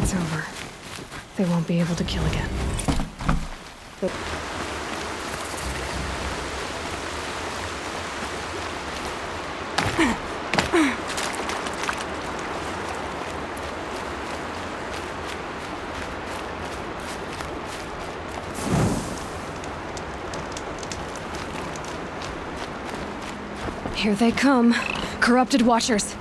It's over. They won't be able to kill again. Here they come. Corrupted Watchers.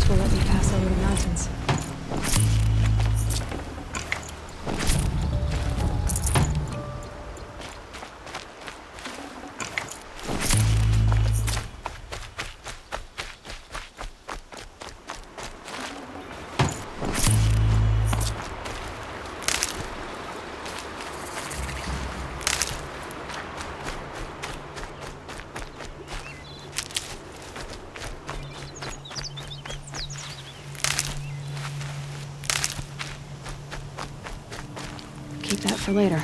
Will let me pass over the mountains. Keep that for later.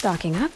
Stocking up.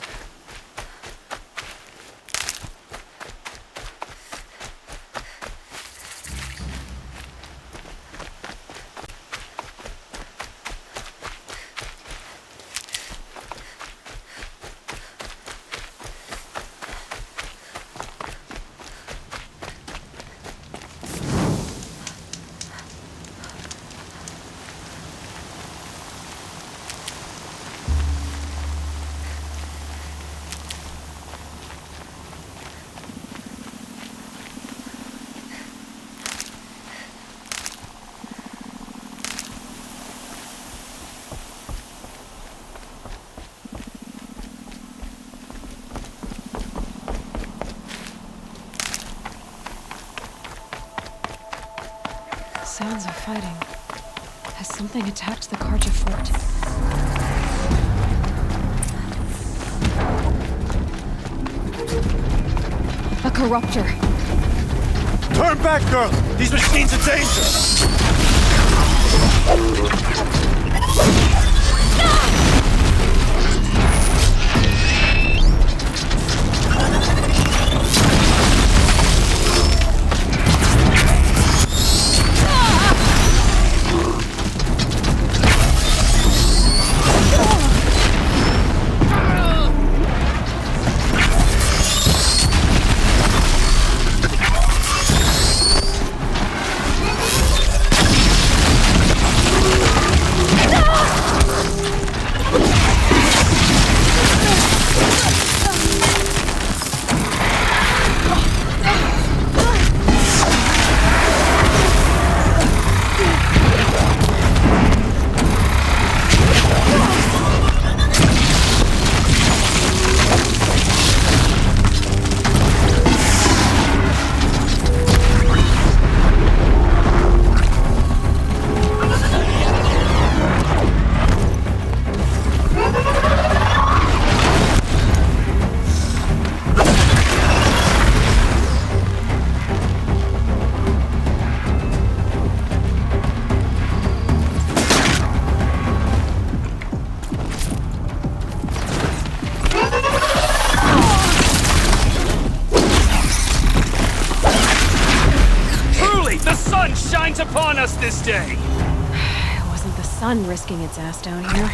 Sounds of fighting. Has something attacked the Karja fort? A corruptor. Turn back, girl! These machines are dangerous! No! awaits upon us this day. It wasn't the sun risking its ass down here.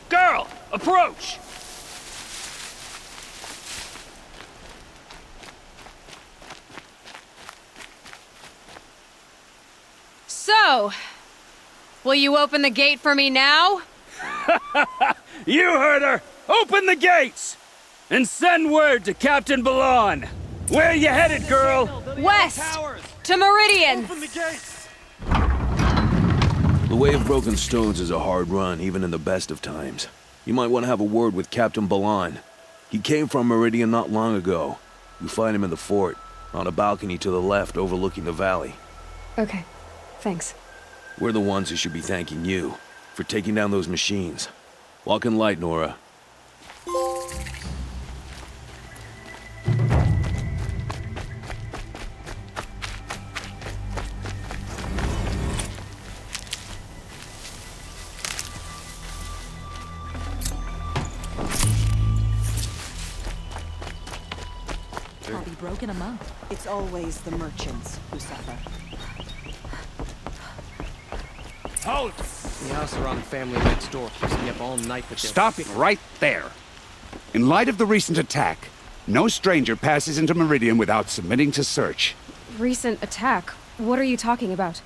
Girl, approach! So, will you open the gate for me now? You heard her! Open the gates! And send word to Captain Balon. Where you headed, girl? West! To Meridian! Open the gates! The Way of Broken Stones is a hard run, even in the best of times. You might want to have a word with Captain Balon. He came from Meridian not long ago. You find him in the fort, on a balcony to the left overlooking the valley. Okay, thanks. We're the ones who should be thanking you for taking down those machines. Walk in light, Nora. I'll be broken among. It's always the merchants who suffer. Halt! The house around the family next door keeps me up all night with their... Stop it right there. In light of the recent attack, no stranger passes into Meridian without submitting to search. Recent attack? What are you talking about?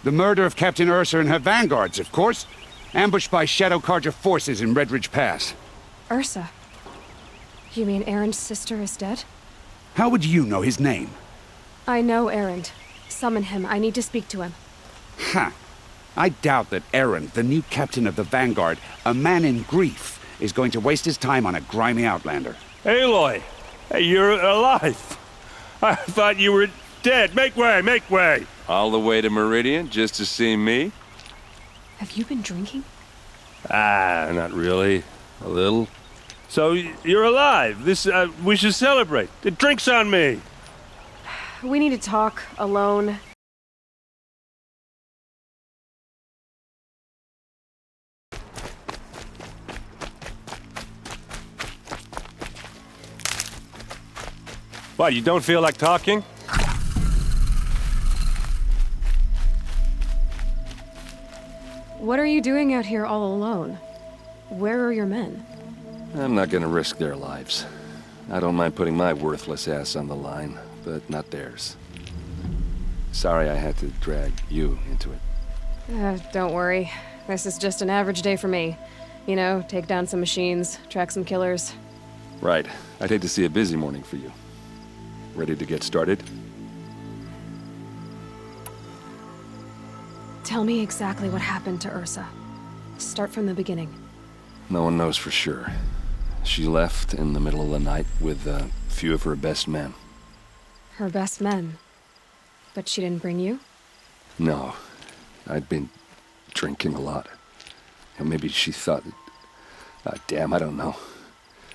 The murder of Captain Ursa and her vanguards, of course. Ambushed by Shadow Carja forces in Red Ridge Pass. Ursa? You mean Aaron's sister is dead? How would you know his name? I know Aaron. Summon him. I need to speak to him. Ha! I doubt that Aaron, the new captain of the Vanguard, a man in grief, is going to waste his time on a grimy outlander. Aloy! Hey, you're alive! I thought you were dead. Make way, make way! All the way to Meridian just to see me? Have you been drinking? Ah, not really. A little. So, you're alive. We should celebrate. The drink's on me. We need to talk, alone. What, you don't feel like talking? What are you doing out here all alone? Where are your men? I'm not gonna risk their lives. I don't mind putting my worthless ass on the line, but not theirs. Sorry I had to drag you into it. Don't worry. This is just an average day for me. You know, take down some machines, track some killers. Right. I'd hate to see a busy morning for you. Ready to get started? Tell me exactly what happened to Ursa. Start from the beginning. No one knows for sure. She left in the middle of the night with a few of her best men. Her best men? But she didn't bring you? No. I'd been drinking a lot. And maybe she thought... damn, I don't know.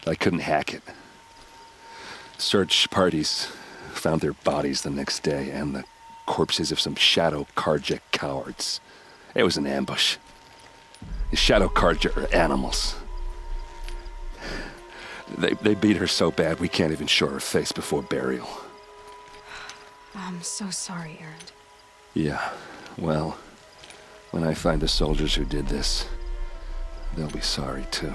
I couldn't hack it. Search parties found their bodies the next day and the corpses of some Shadow Carja cowards. It was an ambush. The Shadow Carja are animals. They beat her so bad we can't even show her face before burial. I'm so sorry, Aaron. Yeah, well, when I find the soldiers who did this, they'll be sorry too.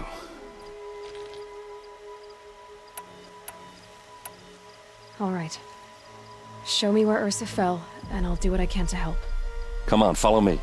All right. Show me where Ursa fell, and I'll do what I can to help. Come on, follow me.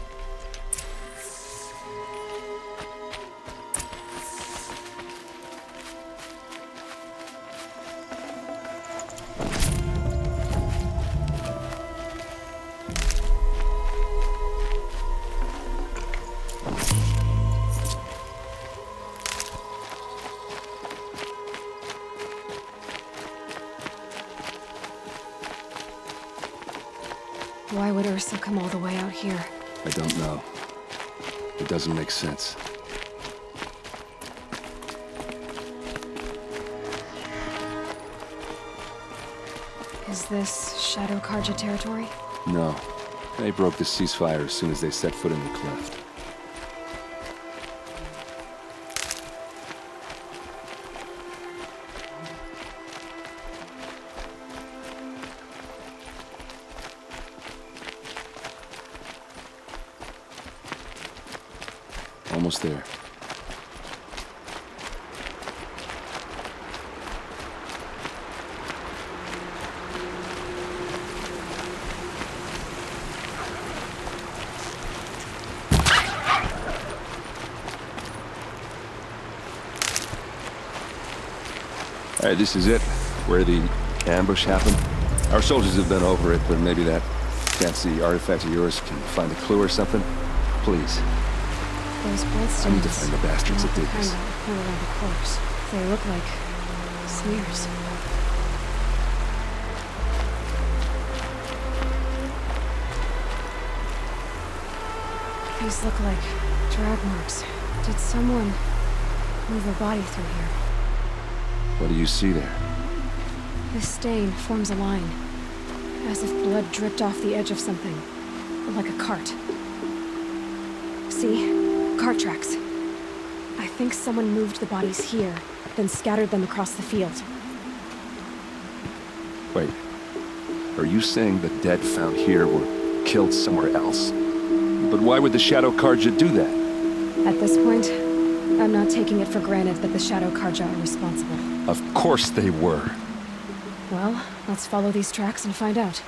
Why would Ursa come all the way out here? I don't know. It doesn't make sense. Is this Shadow Carja territory? No. They broke the ceasefire as soon as they set foot in the cleft. Almost there. All right, this is it, where the ambush happened. Our soldiers have been over it, but maybe that fancy artifact of yours can find a clue or something. Please. Those bloodstains. I need to find the bastards that did this. All around the corpse. They look like smears. These look like drag marks. Did someone move a body through here? What do you see there? This stain forms a line, as if blood dripped off the edge of something, like a cart. See? Cart tracks. I think someone moved the bodies here, then scattered them across the field. Wait. Are you saying the dead found here were killed somewhere else? But why would the Shadow Karja do that? At this point, I'm not taking it for granted that the Shadow Karja are responsible. Of course they were. Well, let's follow these tracks and find out.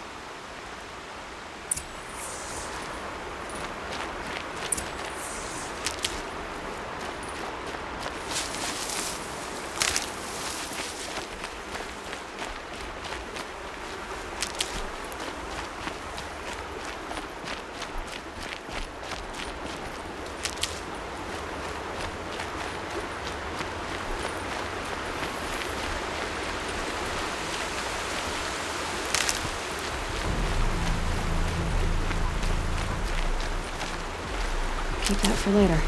Keep that for later.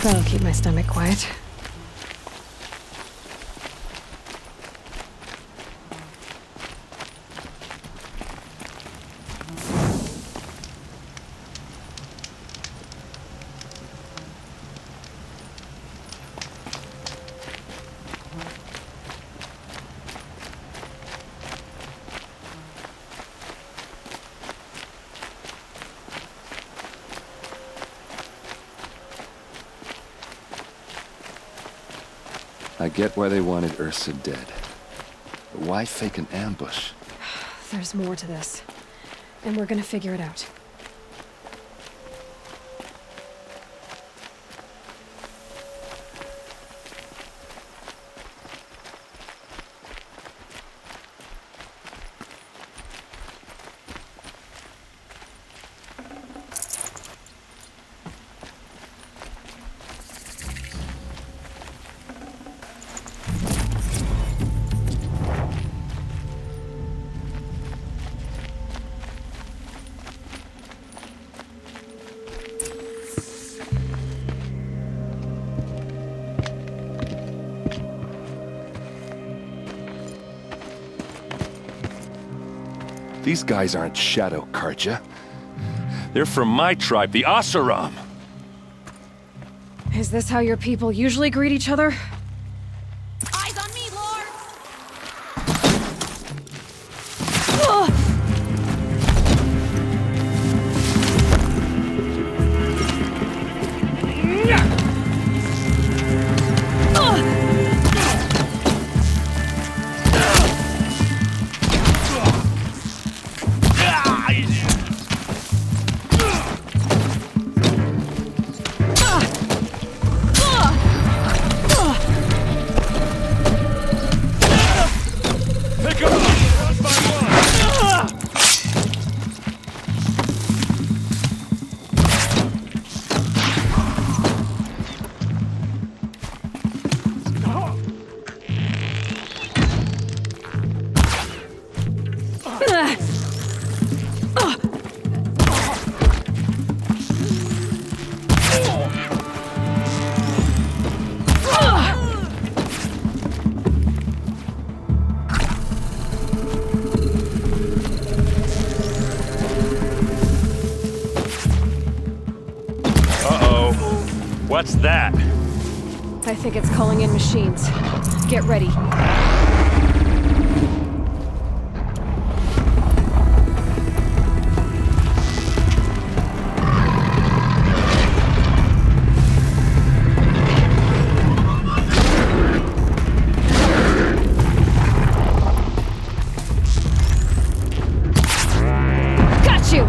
That'll keep my stomach quiet. I get why they wanted Ursa dead. But why fake an ambush? There's more to this, and we're gonna figure it out. These guys aren't Shadow Karja. They're from my tribe, the Asaram. Is this how your people usually greet each other? Eyes on me, Lord! Uh-oh. What's that? I think it's calling in machines. Get ready. Got you!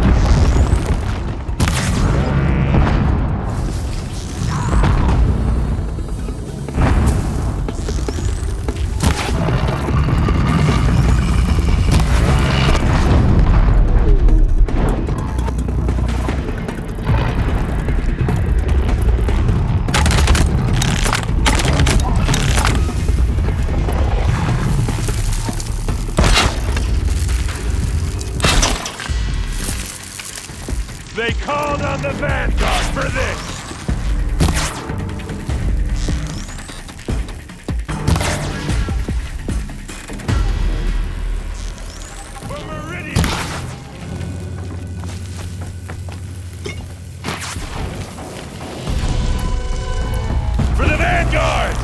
They called on the Vanguard for this! For Meridian! For the Vanguard!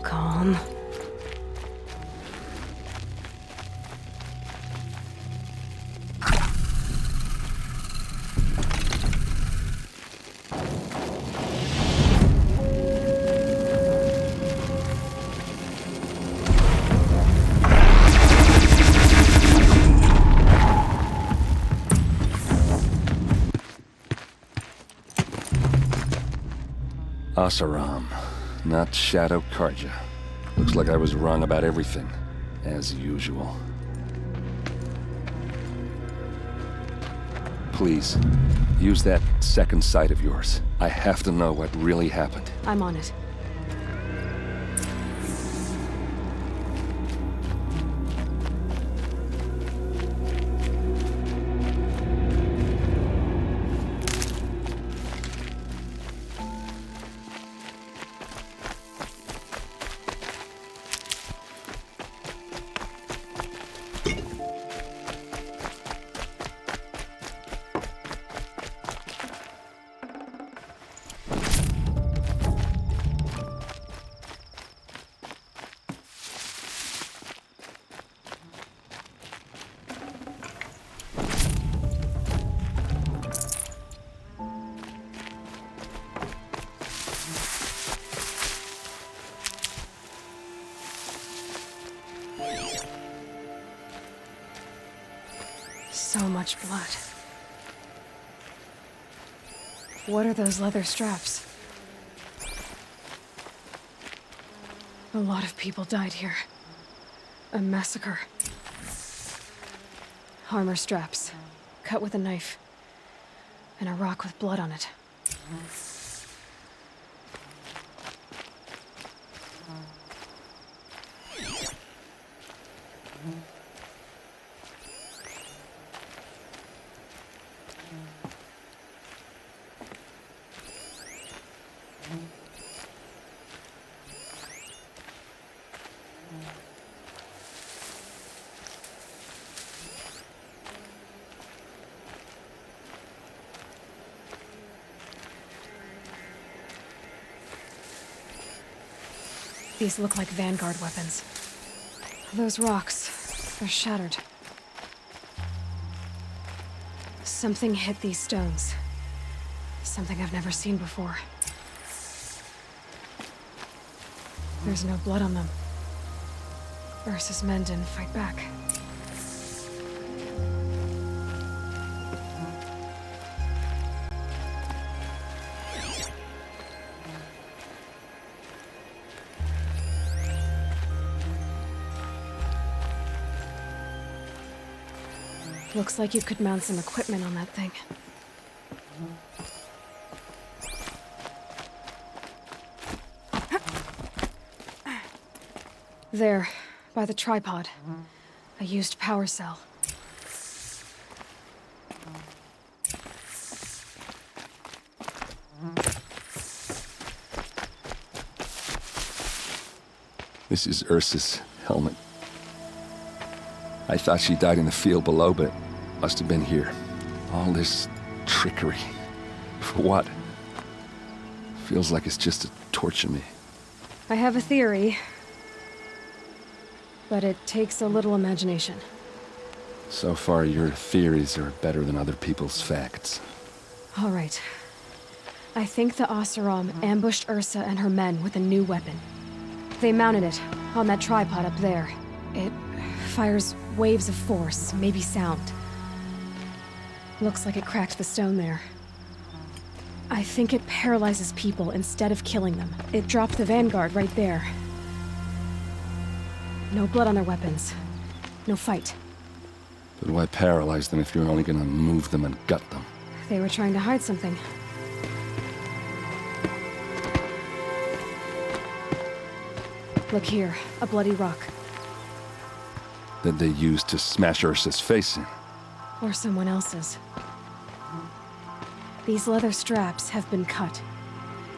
Calm. Asaram, not Shadow Karja. Looks like I was wrong about everything, as usual. Please, use that second sight of yours. I have to know what really happened. I'm on it. So much blood. What are those leather straps? A lot of people died here. A massacre. Armor straps, cut with a knife, and a rock with blood on it. These look like Vanguard weapons. Those rocks, they're shattered. Something hit these stones. Something I've never seen before. There's no blood on them. Ursa's men didn't fight back. Looks like you could mount some equipment on that thing. There, by the tripod. A used power cell. This is Ursa's helmet. I thought she died in the field below, but must have been here. All this trickery. For what? Feels like it's just to torture me. I have a theory. But it takes a little imagination. So far, your theories are better than other people's facts. All right. I think the Oseram ambushed Ursa and her men with a new weapon. They mounted it on that tripod up there. It fires waves of force, maybe sound. Looks like it cracked the stone there. I think it paralyzes people instead of killing them. It dropped the Vanguard right there. No blood on their weapons. No fight. But why paralyze them if you're only gonna move them and gut them? They were trying to hide something. Look here, a bloody rock. That they used to smash Ursa's face in. Or someone else's. These leather straps have been cut,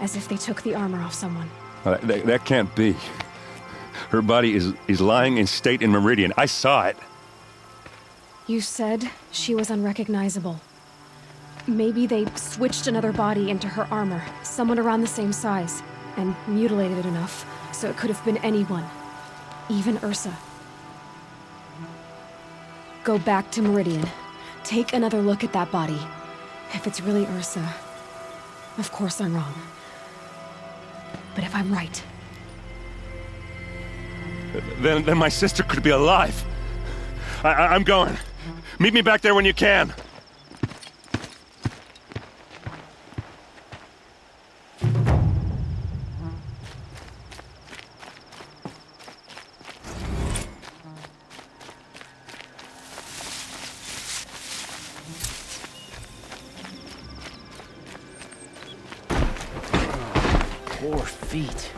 as if they took the armor off someone. That can't be. Her body is lying in state in Meridian. I saw it. You said she was unrecognizable. Maybe they switched another body into her armor, someone around the same size, and mutilated it enough so it could have been anyone. Even Ursa. Go back to Meridian. Take another look at that body. If it's really Ursa, of course I'm wrong. But if I'm right... Then my sister could be alive. I'm going. Meet me back there when you can. Poor feet.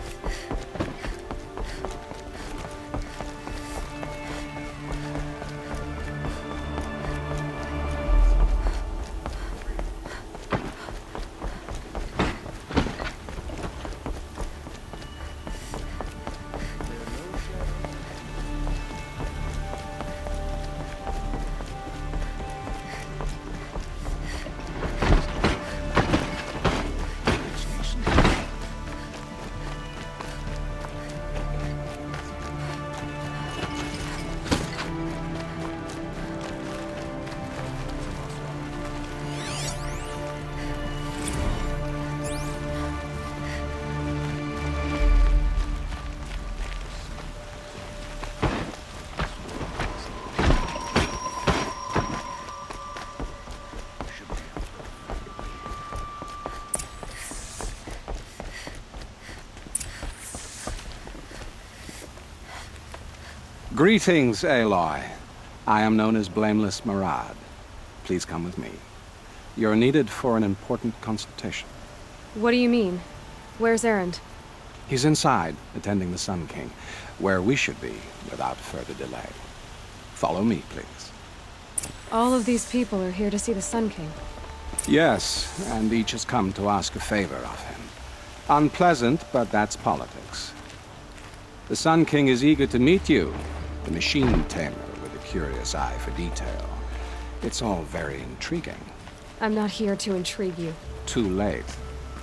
Greetings, Aloy. I am known as Blameless Marad. Please come with me. You're needed for an important consultation. What do you mean? Where's Erend? He's inside, attending the Sun King, where we should be without further delay. Follow me, please. All of these people are here to see the Sun King. Yes, and each has come to ask a favor of him. Unpleasant, but that's politics. The Sun King is eager to meet you, the machine tamer with a curious eye for detail. It's all very intriguing. I'm not here to intrigue you. Too late.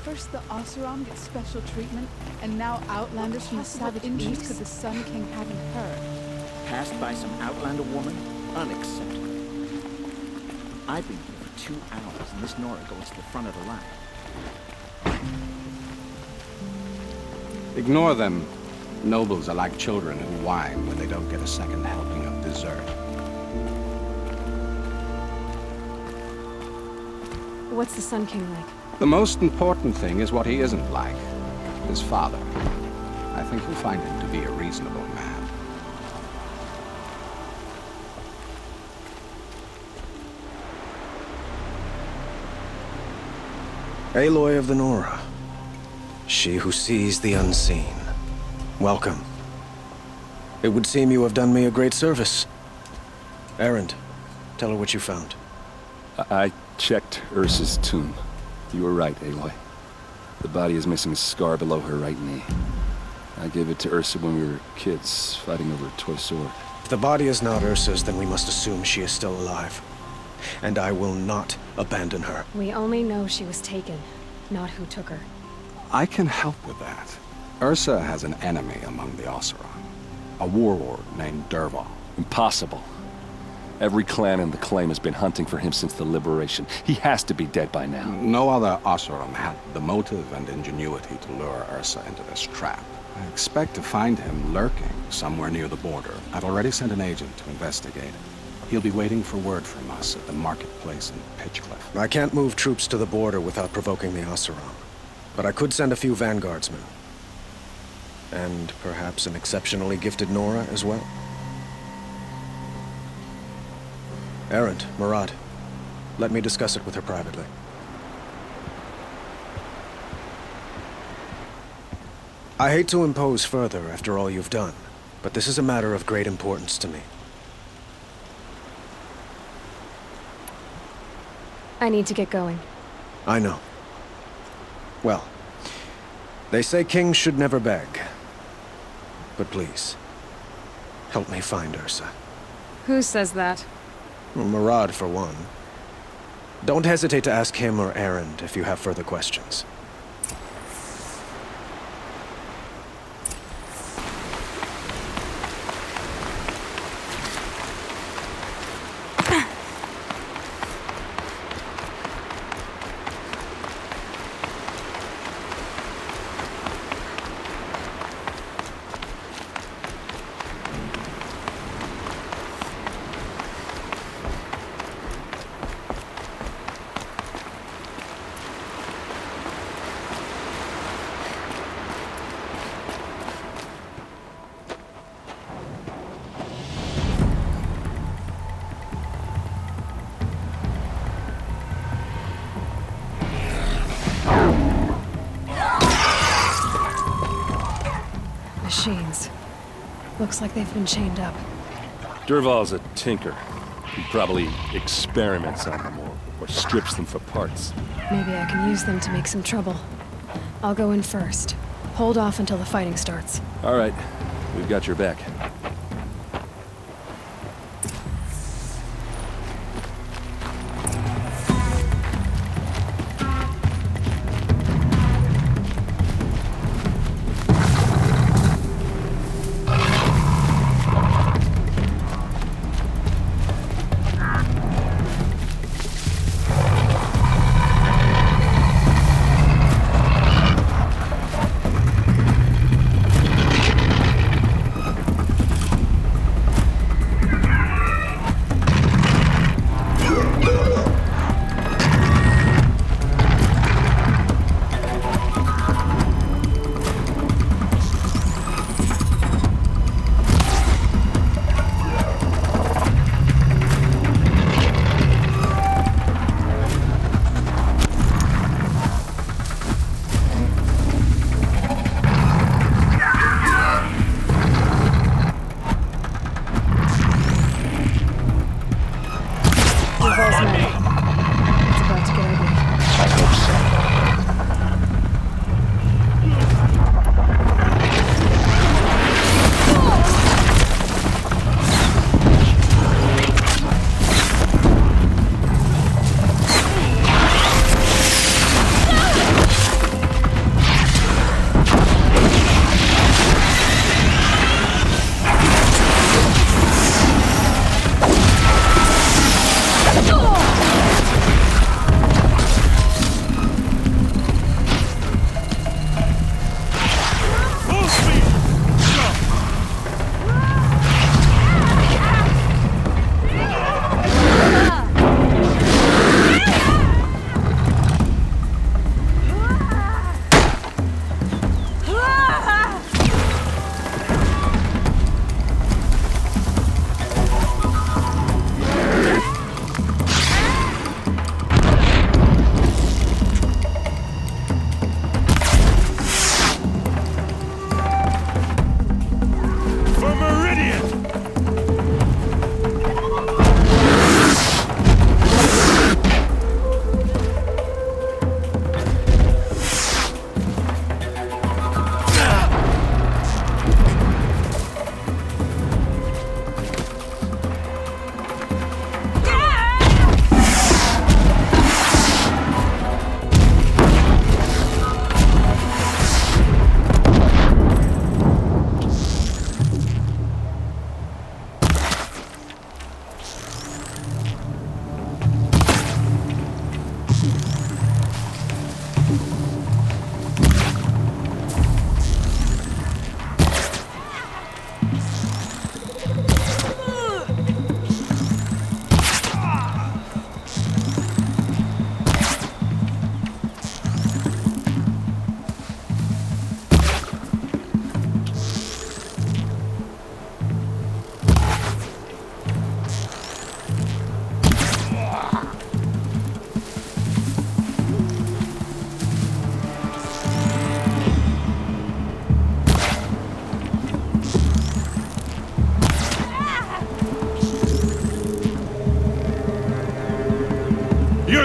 First the Oseram gets special treatment, and now Outlanders from the Savage East could the Sun King have in her. Passed by some Outlander woman? Unacceptable. I've been here for 2 hours, and this Nora goes to the front of the line. Ignore them. Nobles are like children who whine when they don't get a second helping of dessert. What's the Sun King like? The most important thing is what he isn't like. His father. I think you'll find him to be a reasonable man. Aloy of the Nora. She who sees the unseen. Welcome. It would seem you have done me a great service. Erend, tell her what you found. I checked Ursa's tomb. You were right, Aloy. The body is missing a scar below her right knee. I gave it to Ursa when we were kids, fighting over a toy sword. If the body is not Ursa's, then we must assume she is still alive. And I will not abandon her. We only know she was taken, not who took her. I can help with that. Ursa has an enemy among the Oseram. A warlord named Dervahl. Impossible. Every clan in the claim has been hunting for him since the liberation. He has to be dead by now. No other Oseram had the motive and ingenuity to lure Ursa into this trap. I expect to find him lurking somewhere near the border. I've already sent an agent to investigate. He'll be waiting for word from us at the marketplace in Pitchcliff. I can't move troops to the border without provoking the Oseram. But I could send a few vanguardsmen. And perhaps an exceptionally gifted Nora as well. Erend, Murad, let me discuss it with her privately. I hate to impose further after all you've done, but this is a matter of great importance to me. I need to get going. I know. Well, they say kings should never beg. But please, help me find Ursa. Who says that? Murad, for one. Don't hesitate to ask him or Erend if you have further questions. Machines. Looks like they've been chained up. Dervahl's a tinker. He probably experiments on them or strips them for parts. Maybe I can use them to make some trouble. I'll go in first. Hold off until the fighting starts. All right. We've got your back.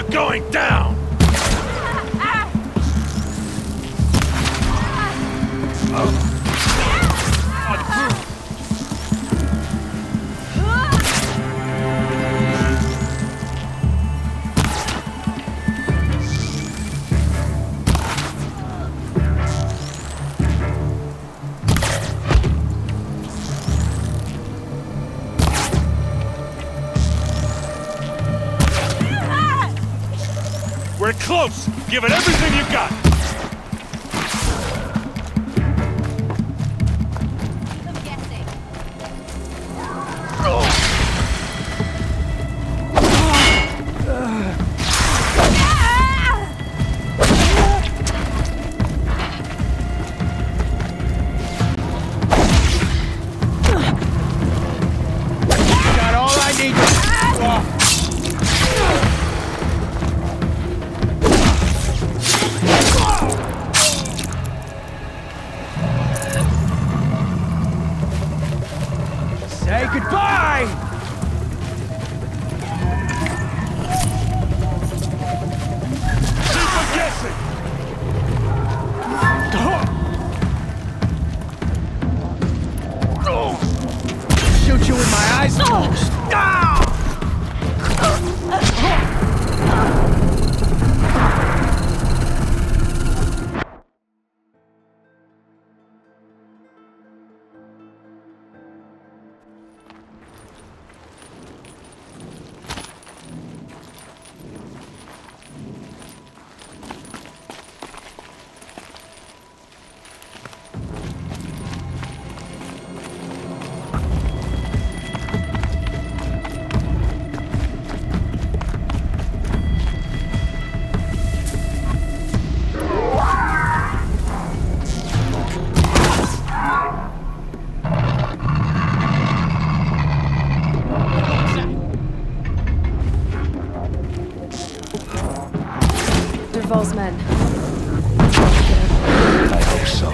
You're going down! We're close! Give it everything you got! Got all I need to... Say goodbye! Keep on guessing! Shoot you with my eyes closed! Derval's men. I hope so.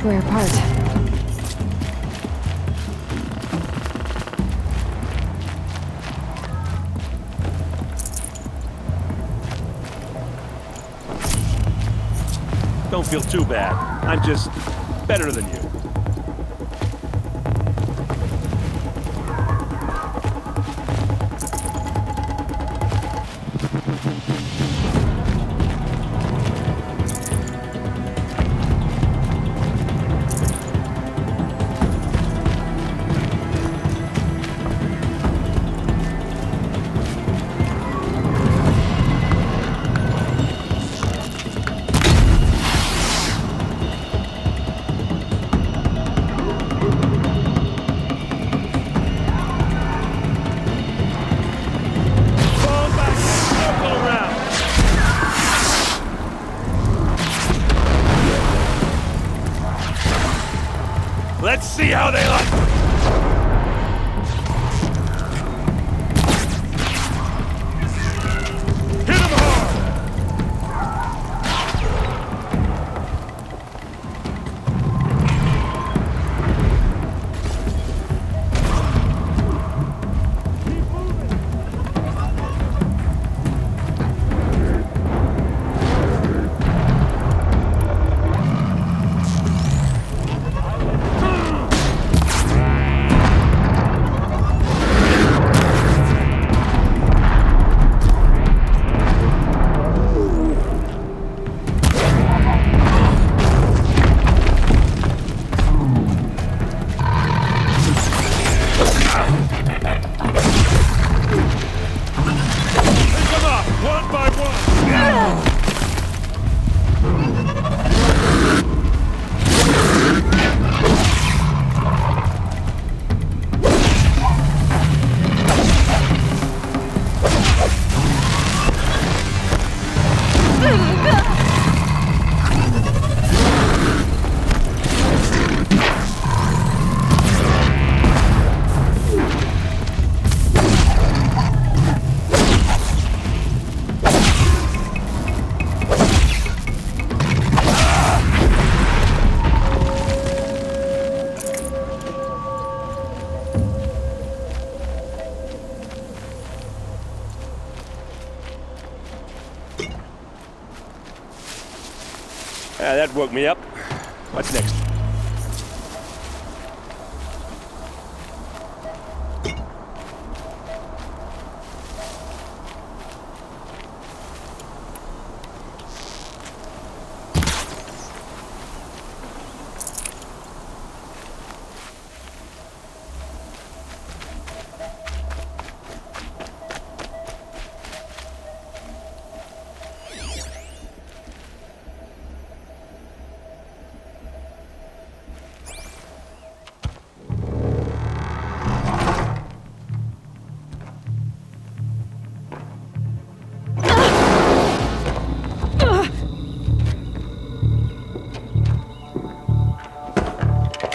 square part. Don't feel too bad. I'm just better than you. Let's see how they like it. Hit 'em hard. That woke me up. What's next?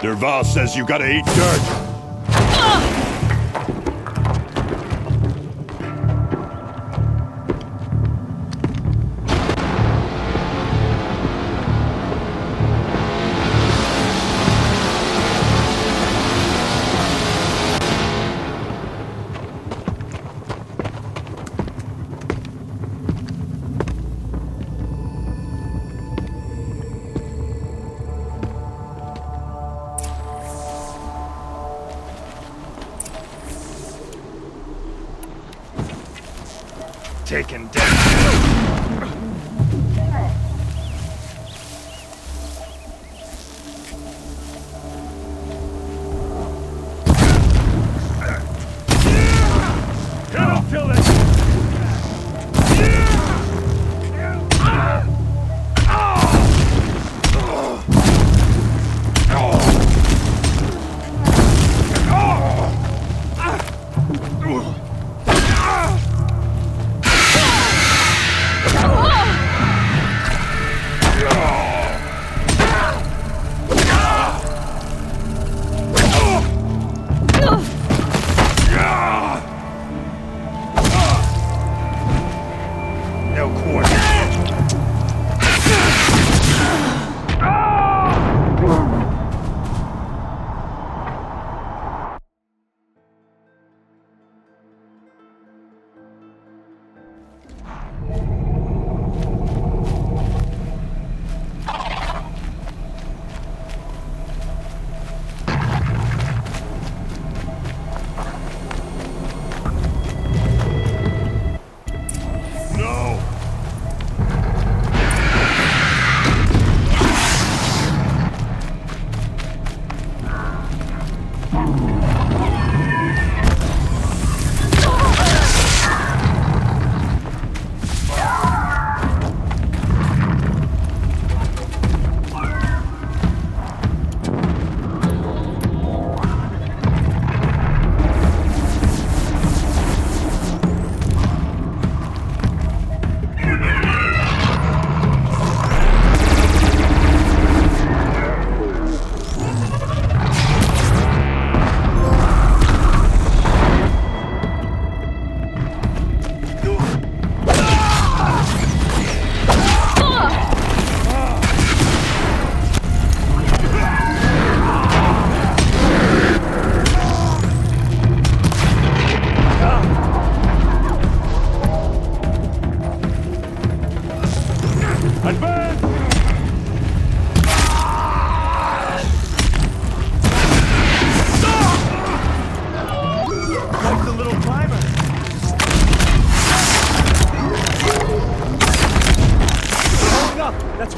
Derval says you gotta eat dirt. Taken down. Kill this.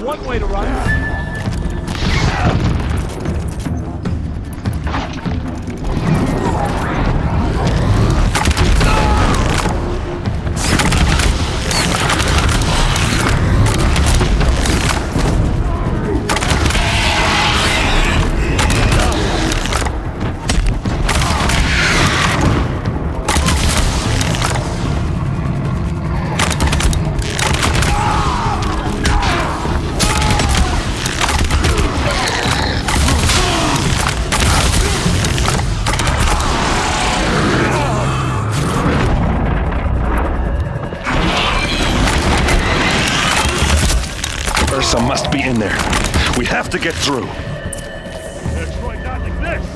one way to run it. Ursa must be in there. We have to get through. Detroit not like this.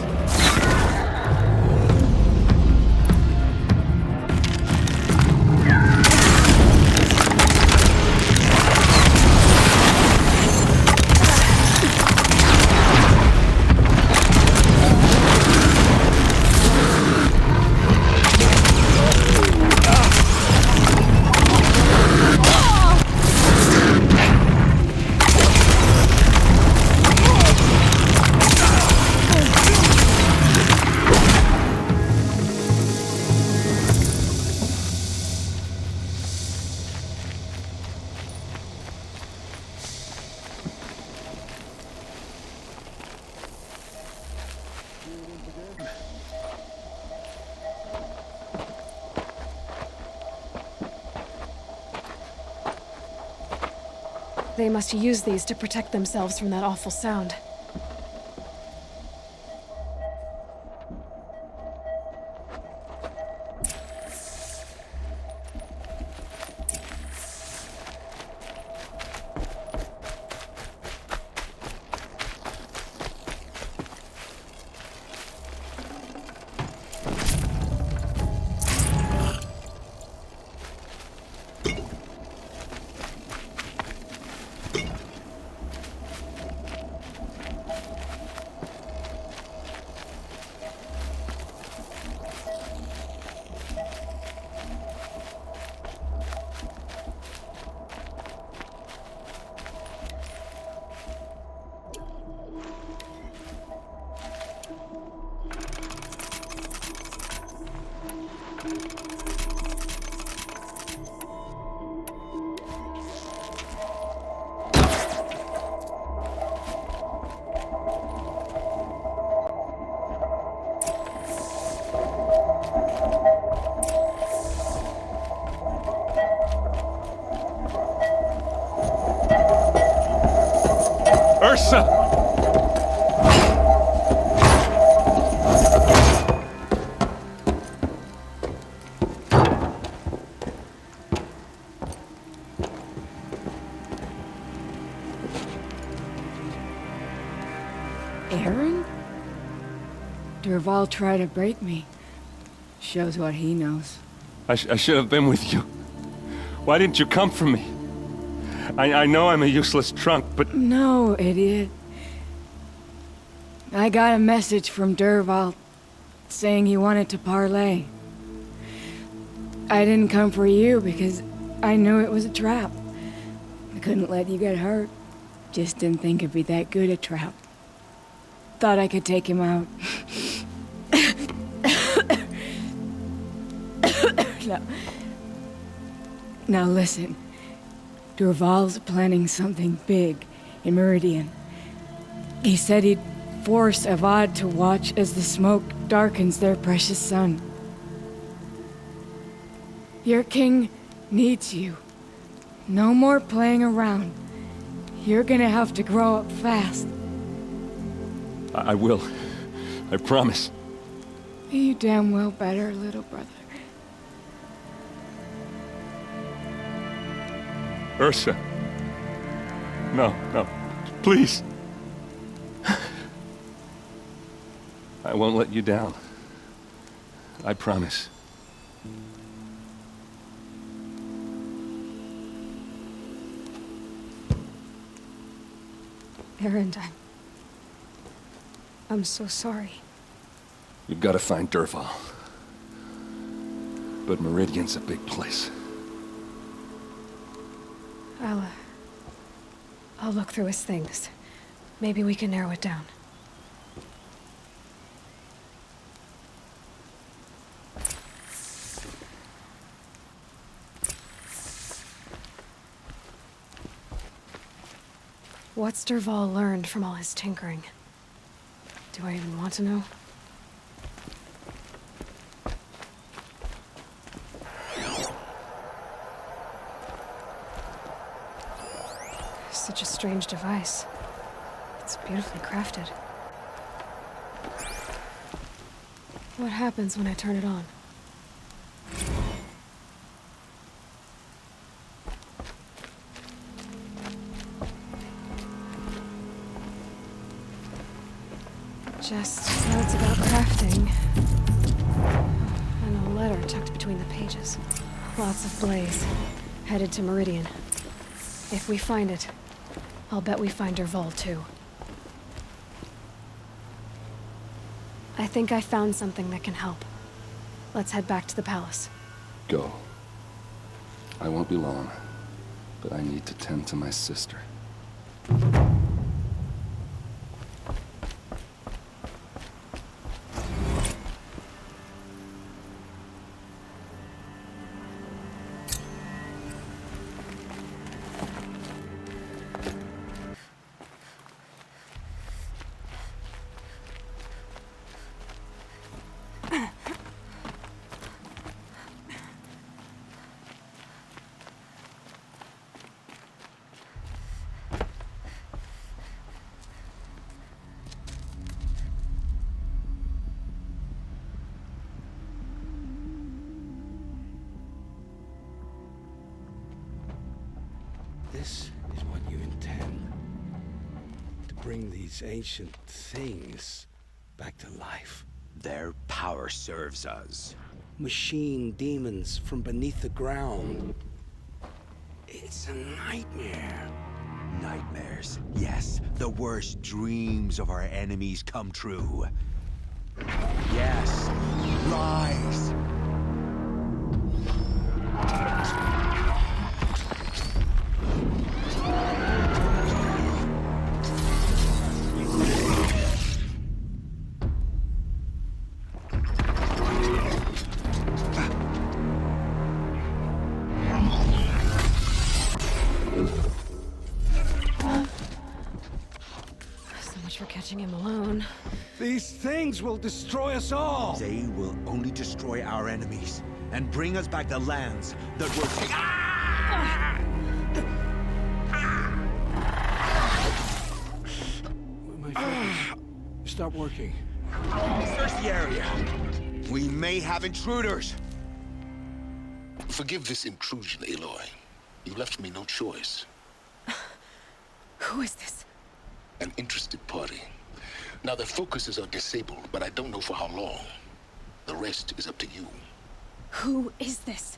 They must use these to protect themselves from that awful sound. Ursa! Aaron? Durval tried to break me. Shows what he knows. I should have been with you. Why didn't you come for me? I know I'm a useless trunk, but... No, idiot. I got a message from Durval saying he wanted to parlay. I didn't come for you because I knew it was a trap. I couldn't let you get hurt. Just didn't think it'd be that good a trap. Thought I could take him out. Now listen. Durval's planning something big in Meridian. He said he'd force Avad to watch as the smoke darkens their precious sun. Your king needs you. No more playing around. You're gonna have to grow up fast. I will. I promise. You damn well better, little brother. Ursa. No, no. Please. I won't let you down. I promise. Aaron, I'm so sorry. You've got to find Durval. But Meridian's a big place. I'll look through his things. Maybe we can narrow it down. What's Dervahl learned from all his tinkering? Do I even want to know? Such a strange device. It's beautifully crafted. What happens when I turn it on? Just notes about crafting. And a letter tucked between the pages. Lots of blaze. Headed to Meridian. If we find it, I'll bet we find Dervahl too. I think I found something that can help. Let's head back to the palace. Go. I won't be long, but I need to tend to my sister. This is what you intend. To bring these ancient things back to life. Their power serves us. Machine demons from beneath the ground. It's a nightmare. Nightmares. Yes, the worst dreams of our enemies come true. Yes, rise! For catching him alone. These things will destroy us all! They will only destroy our enemies and bring us back the lands that were My focus. Stop working. Search the area. We may have intruders. Forgive this intrusion, Aloy. You left me no choice. Who is this? An interested party. Now their focuses are disabled, but I don't know for how long. The rest is up to you. Who is this?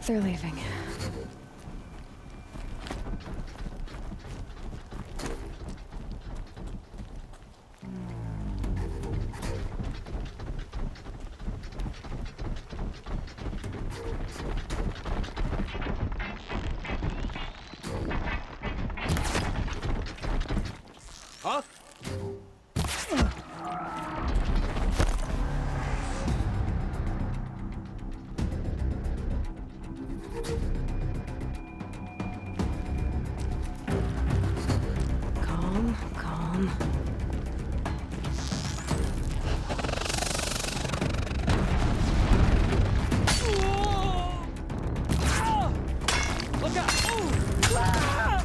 They're leaving. Huh? Calm, calm. Look out! Ah!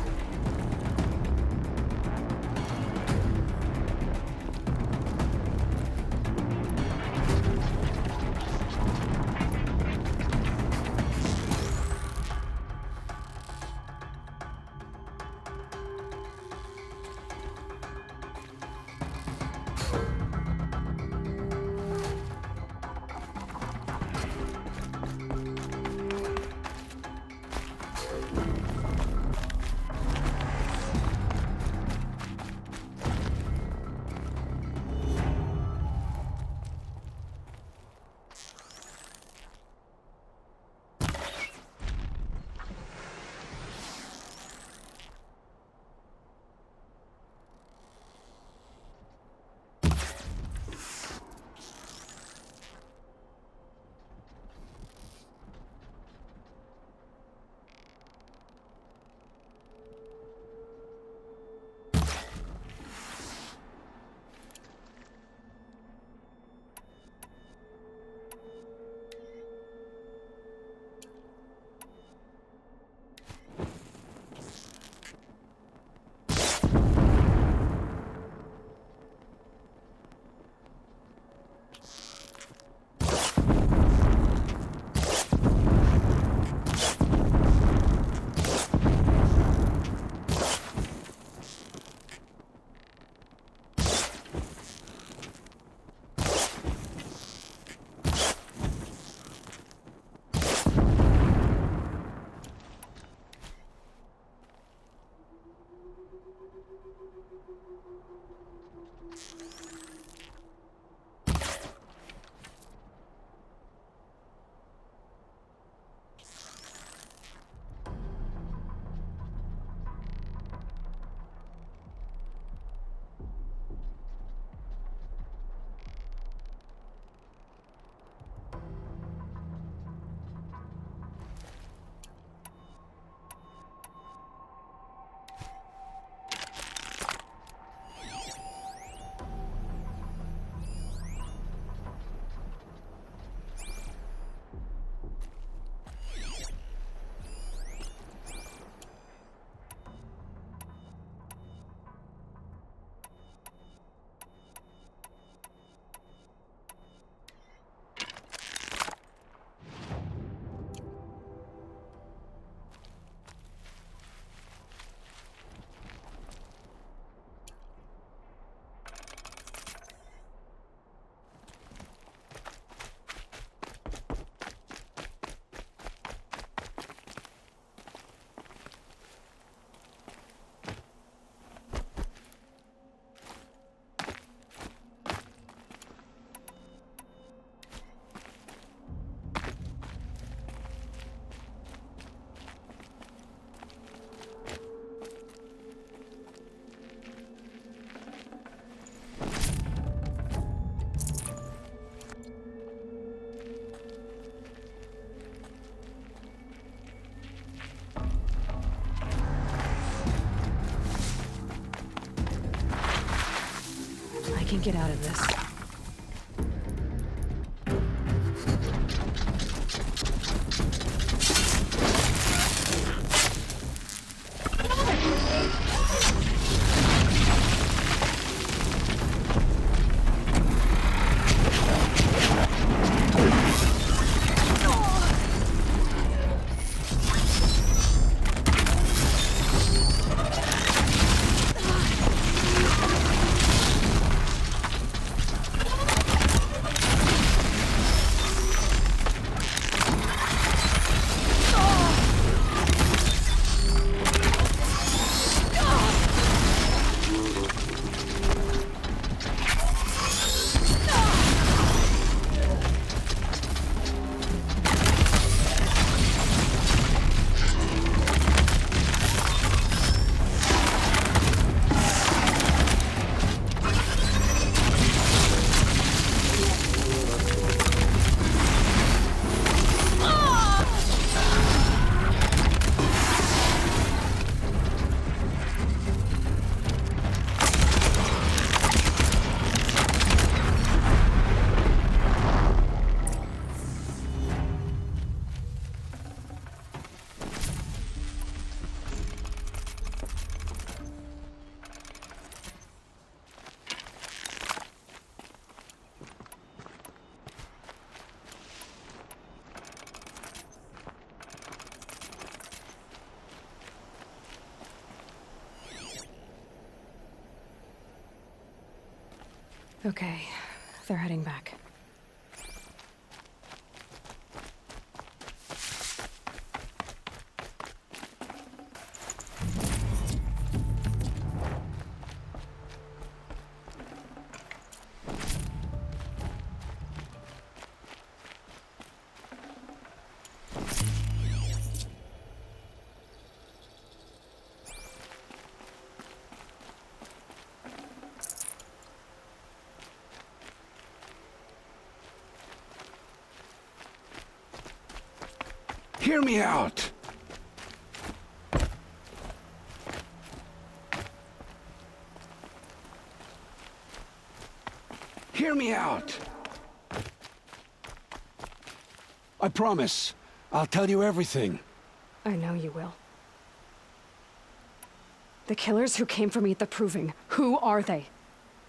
can get out of this. Okay, they're heading back. Hear me out! Hear me out! I promise. I'll tell you everything. I know you will. The killers who came for me at the Proving, who are they?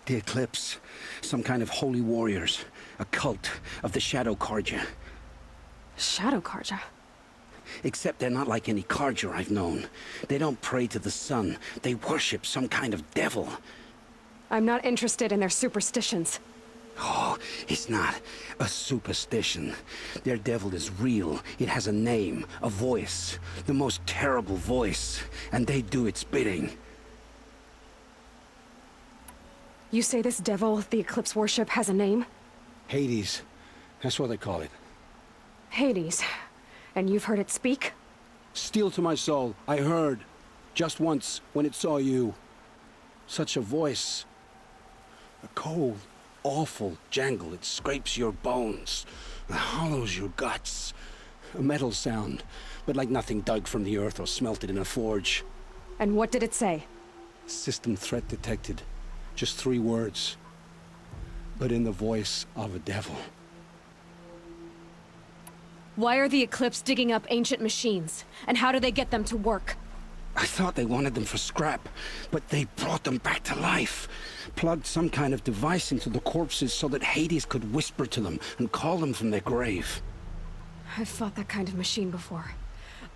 The Eclipse. Some kind of holy warriors. A cult of the Shadow Carja. Shadow Carja? Except they're not like any Carja I've known. They don't pray to the sun. They worship some kind of devil. I'm not interested in their superstitions. Oh, it's not a superstition. Their devil is real. It has a name, a voice. The most terrible voice. And they do its bidding. You say this devil the Eclipse worship has a name? Hades. That's what they call it. Hades. And you've heard it speak? Steel to my soul, I heard. Just once, when it saw you. Such a voice. A cold, awful jangle. It scrapes your bones. It hollows your guts. A metal sound, but like nothing dug from the earth or smelted in a forge. And what did it say? System threat detected. Just 3 words. But in the voice of a devil. Why are the Eclipse digging up ancient machines? And how do they get them to work? I thought they wanted them for scrap, but they brought them back to life. Plugged some kind of device into the corpses so that Hades could whisper to them and call them from their grave. I've fought that kind of machine before.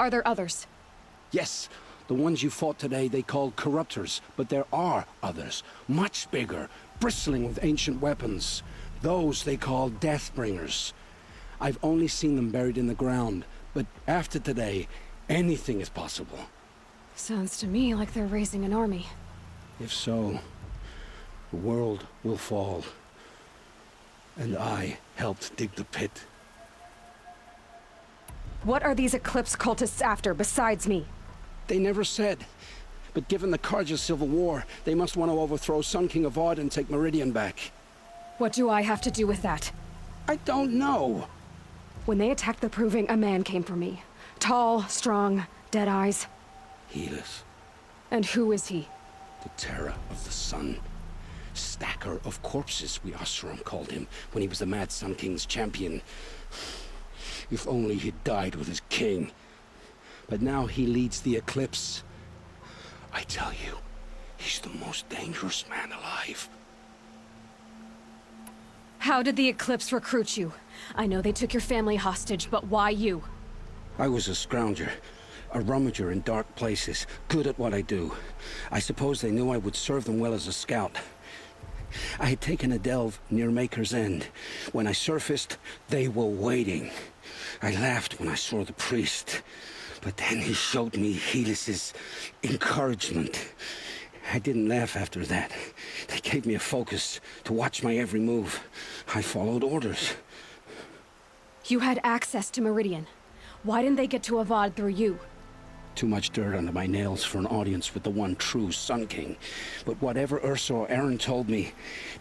Are there others? Yes, the ones you fought today they called corruptors, but there are others, much bigger, bristling with ancient weapons. Those they call Deathbringers. I've only seen them buried in the ground, but after today, anything is possible. Sounds to me like they're raising an army. If so, the world will fall. And I helped dig the pit. What are these Eclipse cultists after, besides me? They never said. But given the Carja civil war, they must want to overthrow Sun King Avad and take Meridian back. What do I have to do with that? I don't know. When they attacked the Proving, a man came for me. Tall, strong, dead eyes. Helis. And who is he? The terror of the sun. Stacker of corpses, we Oseram called him, when he was the Mad Sun King's champion. If only he'd died with his king. But now he leads the Eclipse. I tell you, he's the most dangerous man alive. How did the Eclipse recruit you? I know they took your family hostage, but why you? I was a scrounger, a rummager in dark places, good at what I do. I suppose they knew I would serve them well as a scout. I had taken a delve near Maker's End. When I surfaced, they were waiting. I laughed when I saw the priest, but then he showed me Helis's encouragement. I didn't laugh after that. They gave me a focus to watch my every move. I followed orders. You had access to Meridian. Why didn't they get to Avad through you? Too much dirt under my nails for an audience with the one true Sun King. But whatever Ursa or Aaron told me,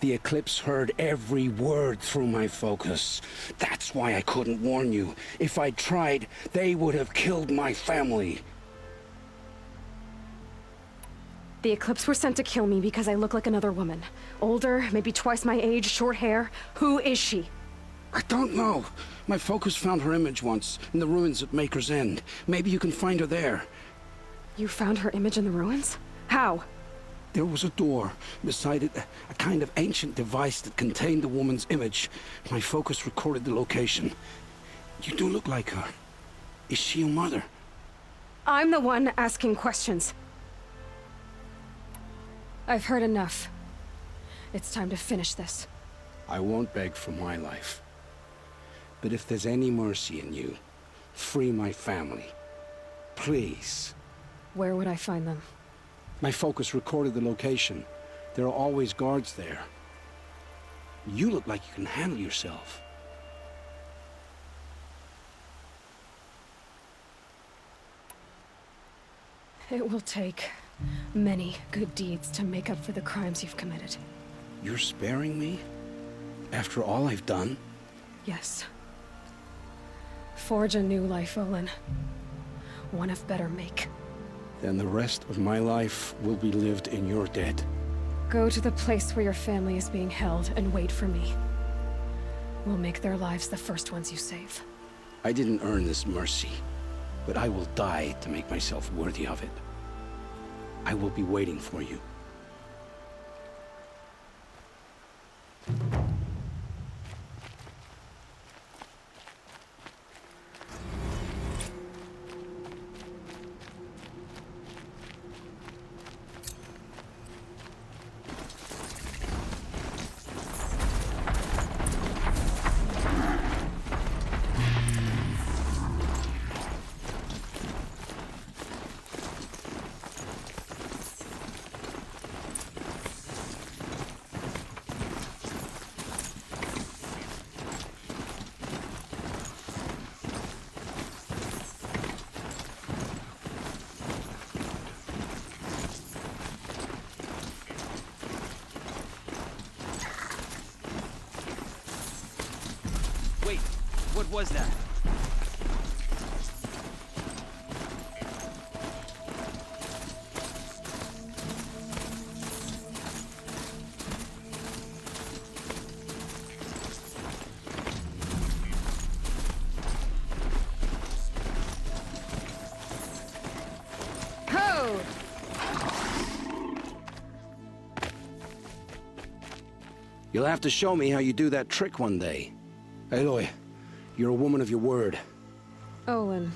the Eclipse heard every word through my focus. That's why I couldn't warn you. If I'd tried, they would have killed my family. The Eclipse were sent to kill me because I look like another woman. Older, maybe twice my age, short hair. Who is she? I don't know. My focus found her image once, in the ruins at Maker's End. Maybe you can find her there. You found her image in the ruins? How? There was a door. Beside it, a kind of ancient device that contained the woman's image. My focus recorded the location. You do look like her. Is she your mother? I'm the one asking questions. I've heard enough. It's time to finish this. I won't beg for my life. But if there's any mercy in you, free my family. Please. Where would I find them? My focus recorded the location. There are always guards there. You look like you can handle yourself. It will take many good deeds to make up for the crimes you've committed. You're sparing me? After all I've done? Yes. Forge a new life, Olin. One of better make. Then the rest of my life will be lived in your debt. Go to the place where your family is being held and wait for me. We'll make their lives the first ones you save. I didn't earn this mercy, but I will die to make myself worthy of it. I will be waiting for you. Wait, what was that? Ho! You'll have to show me how you do that trick one day. Aloy, you're a woman of your word. Olin.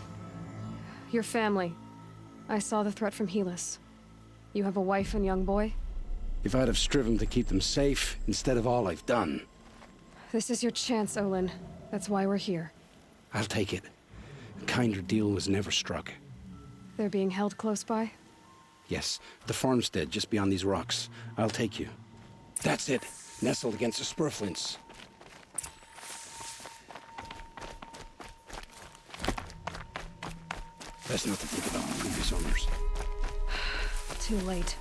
Your family. I saw the threat from Helis. You have a wife and young boy? If I'd have striven to keep them safe instead of all I've done. This is your chance, Olin. That's why we're here. I'll take it. A kinder deal was never struck. They're being held close by? Yes, the farmstead just beyond these rocks. I'll take you. That's it. Nestled against the spurflints. Best not to think about my previous owners. Too late.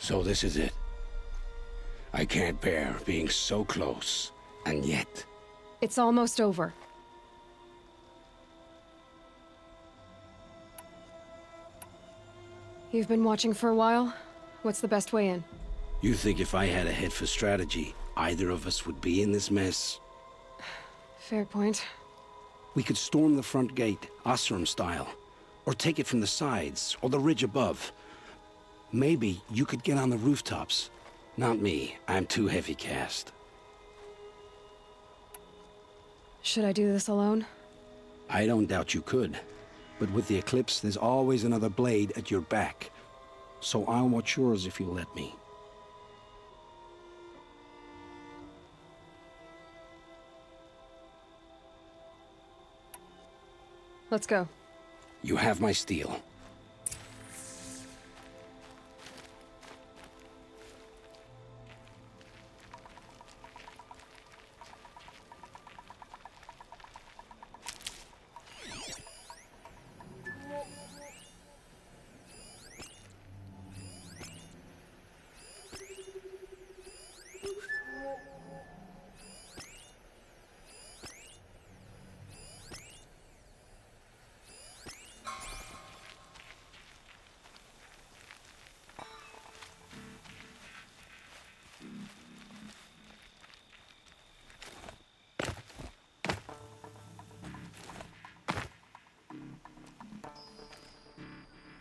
So this is it. I can't bear being so close, and yet... It's almost over. You've been watching for a while? What's the best way in? You think if I had a head for strategy, either of us would be in this mess? Fair point. We could storm the front gate, Oseram style. Or take it from the sides, or the ridge above. Maybe you could get on the rooftops. Not me. I'm too heavy cast. Should I do this alone? I don't doubt you could. But with the Eclipse, there's always another blade at your back. So I'll watch yours if you let me. Let's go. You have my steel.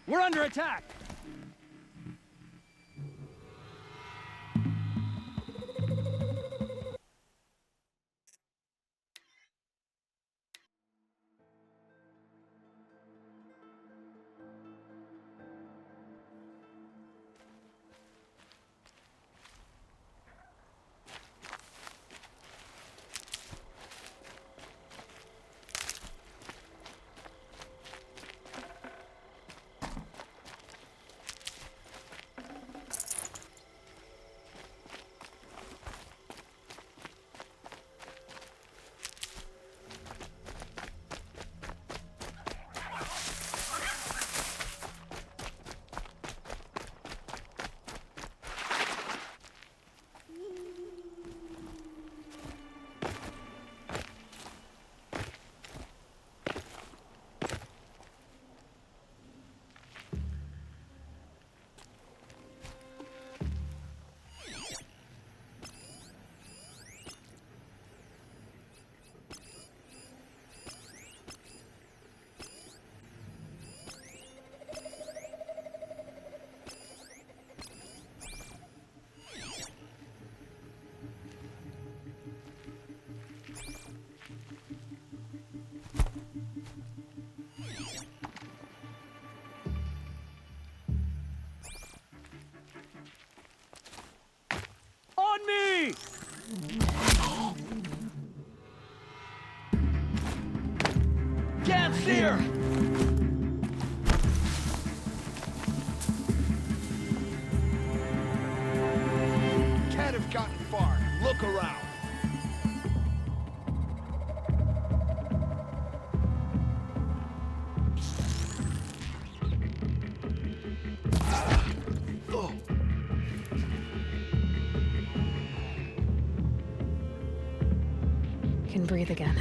We're under attack! On me! Can't steer! Can't have gotten far. Look around. Can breathe again.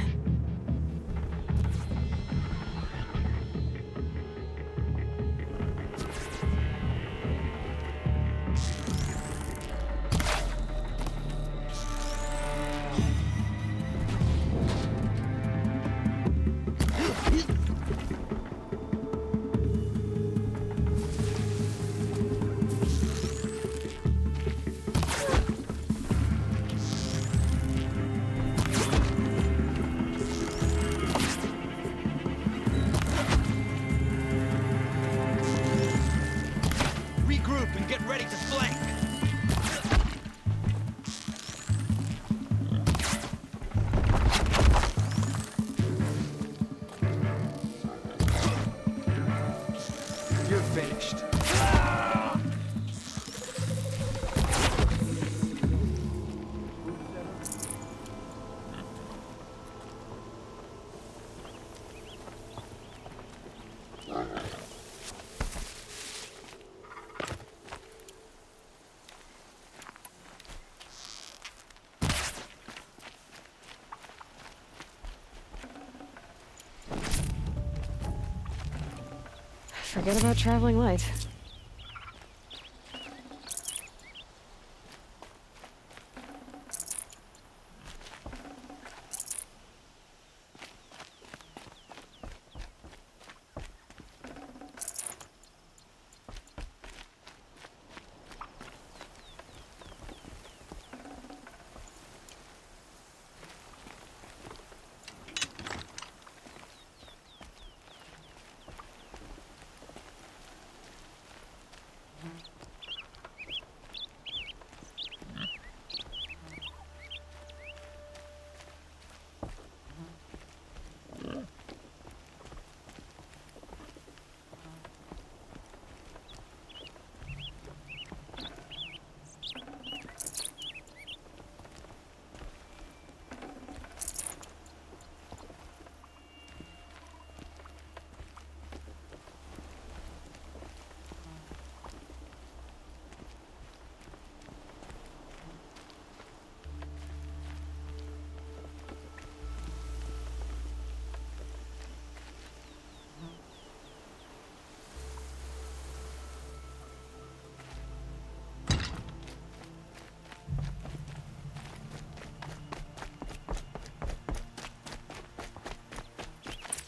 Regroup and get ready to flank. You're finished. Forget about traveling light.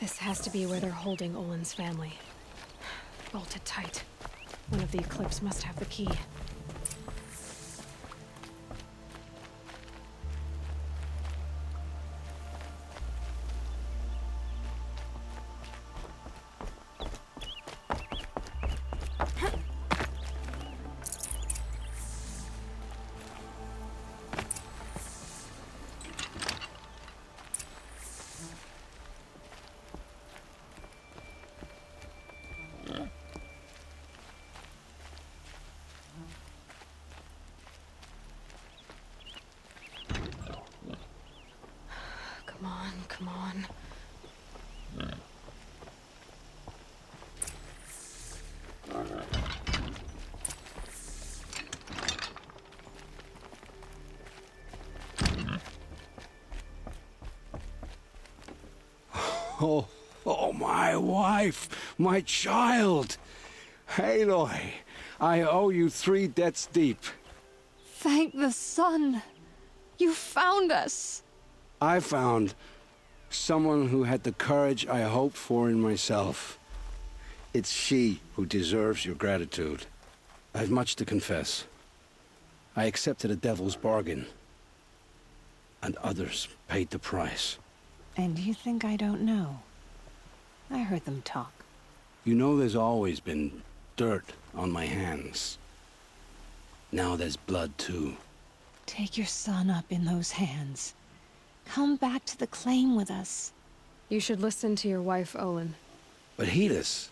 This has to be where they're holding Olin's family. Bolted tight. One of the Eclipse must have the key. Come on. Oh, my wife, my child. Aloy, I owe you 3 debts deep. Thank the sun. You found us. I found someone who had the courage I hoped for in myself. It's she who deserves your gratitude. I've much to confess. I accepted a devil's bargain, and others paid the price. And you think I don't know? I heard them talk. You know there's always been dirt on my hands. Now there's blood too. Take your son up in those hands. Come back to the claim with us. You should listen to your wife, Olin. But Hedis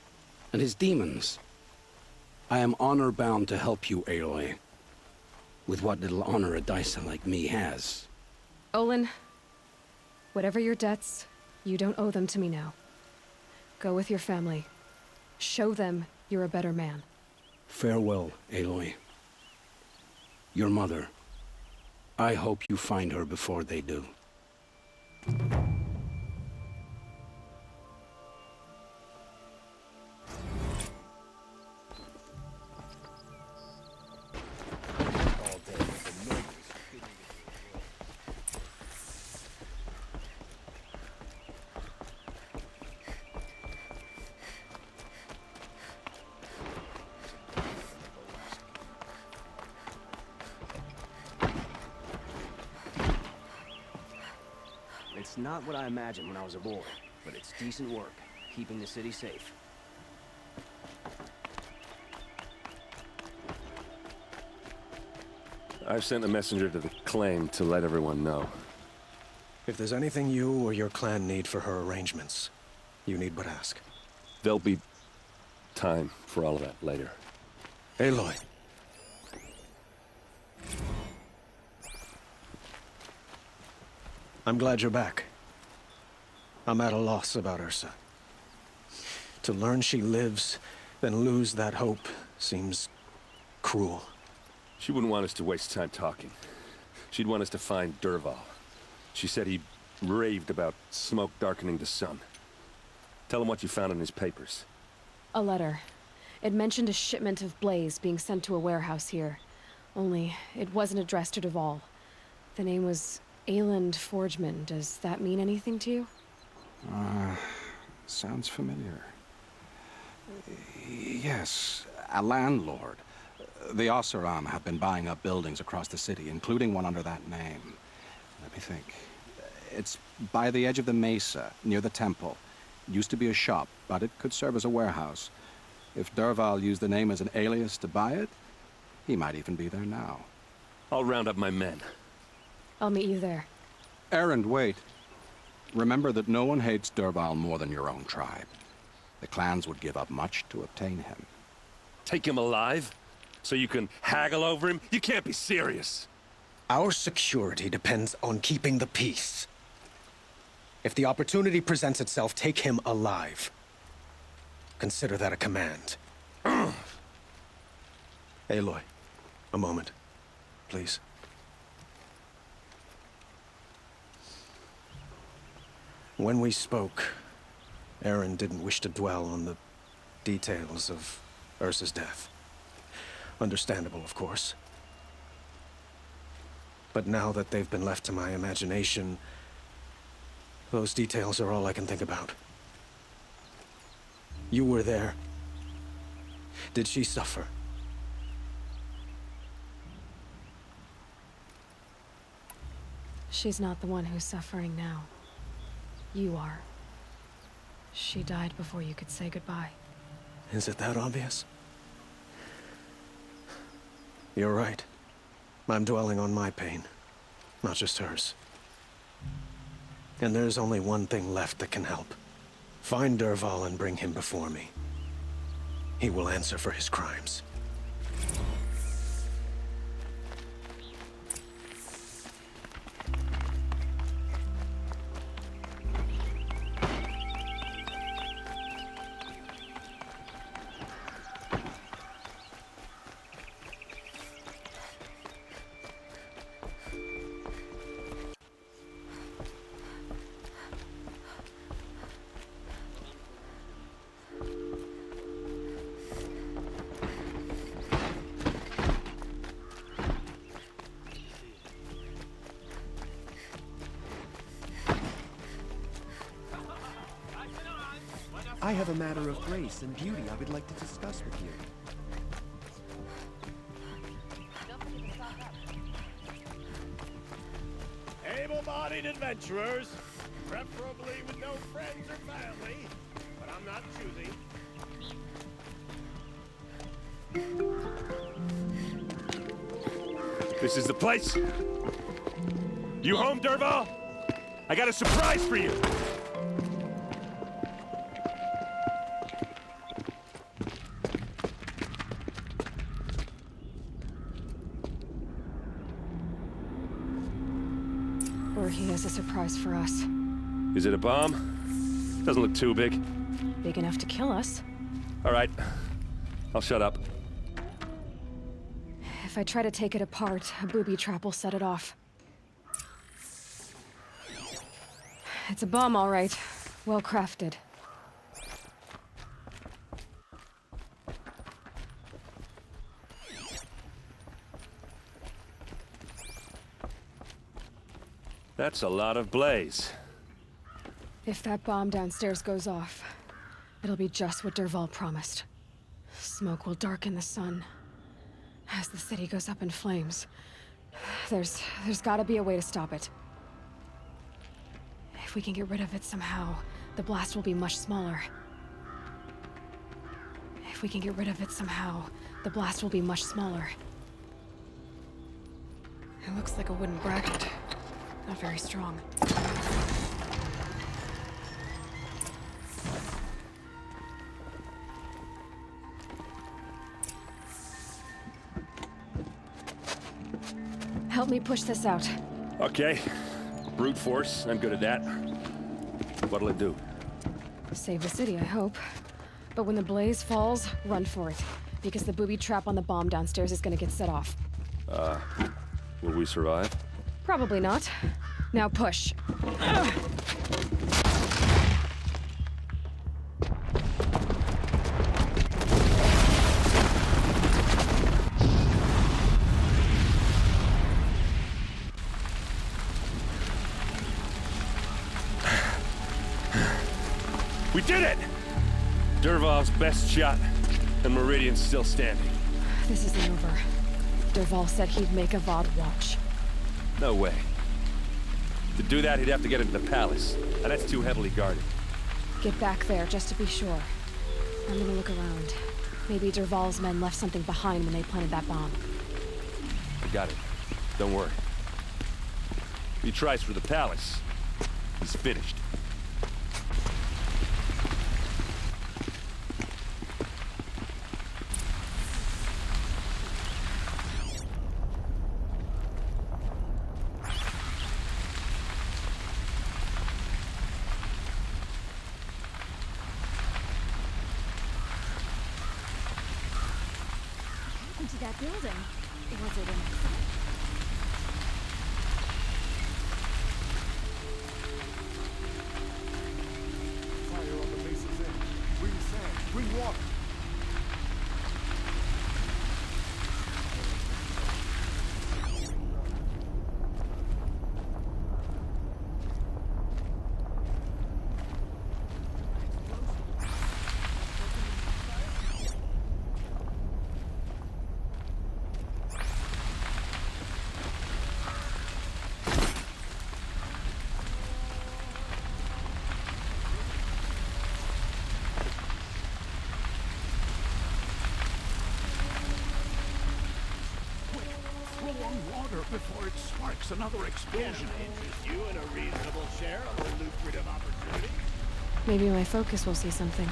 and his demons. I am honor-bound to help you, Aloy. With what little honor a Dysa like me has. Olin, whatever your debts, you don't owe them to me now. Go with your family. Show them you're a better man. Farewell, Aloy. Your mother. I hope you find her before they do. It's not what I imagined when I was a boy, but it's decent work, keeping the city safe. I've sent a messenger to the claim to let everyone know. If there's anything you or your clan need for her arrangements, you need but ask. There'll be time for all of that later. Aloy. I'm glad you're back. I'm at a loss about Ursa. To learn she lives, then lose that hope, seems cruel. She wouldn't want us to waste time talking. She'd want us to find Dervahl. She said he raved about smoke darkening the sun. Tell him what you found in his papers. A letter. It mentioned a shipment of Blaze being sent to a warehouse here. Only, it wasn't addressed to Derval. The name was Ayland Forgeman. Does that mean anything to you? Sounds familiar. Yes, a landlord. The Oseram have been buying up buildings across the city, including one under that name. Let me think. It's by the edge of the mesa, near the temple. Used to be a shop, but it could serve as a warehouse. If Derval used the name as an alias to buy it, he might even be there now. I'll round up my men. I'll meet you there. Erend, wait. Remember that no one hates Derval more than your own tribe. The clans would give up much to obtain him. Take him alive? So you can haggle over him? You can't be serious. Our security depends on keeping the peace. If the opportunity presents itself, take him alive. Consider that a command. Aloy, a moment, please. When we spoke, Erend didn't wish to dwell on the details of Ursa's death. Understandable, of course. But now that they've been left to my imagination, those details are all I can think about. You were there. Did she suffer? She's not the one who's suffering now. You are. She died before you could say goodbye. Is it that obvious? You're right. I'm dwelling on my pain, not just hers. And there's only one thing left that can help. Find Derval and bring him before me. He will answer for his crimes. I have a matter of grace and beauty I would like to discuss with you. Able-bodied adventurers, preferably with no friends or family, but I'm not choosy. This is the place. You home, Derval? I got a surprise for you. Or he has a surprise for us. Is it a bomb? Doesn't look too big. Big enough to kill us. All right. I'll shut up. If I try to take it apart, a booby trap will set it off. It's a bomb, all right. Well crafted. That's a lot of blaze. If that bomb downstairs goes off, it'll be just what Derval promised. Smoke will darken the sun. As the city goes up in flames, there's gotta be a way to stop it. If we can get rid of it somehow, the blast will be much smaller. If we can get rid of it somehow, the blast will be much smaller. It looks like a wooden bracket. Not very strong. Help me push this out. Okay. Brute force. I'm good at that. What'll it do? Save the city, I hope. But when the blaze falls, run for it. Because the booby trap on the bomb downstairs is gonna get set off. Will we survive? Probably not. Now push. We did it! Dervahl's best shot, and Meridian's still standing. This isn't over. Dervahl said he'd make Avad watch. No way. To do that, he'd have to get into the palace, and that's too heavily guarded. Get back there, just to be sure. I'm gonna look around. Maybe Dervahl's men left something behind when they planted that bomb. I got it. Don't worry. If he tries for the palace, he's finished. Into that building. Was it an accident? Fire on the base's edge. Bring sand. Bring water. Before it sparks another explosion. Interest you in a reasonable share of a lucrative opportunity? Maybe my focus will see something.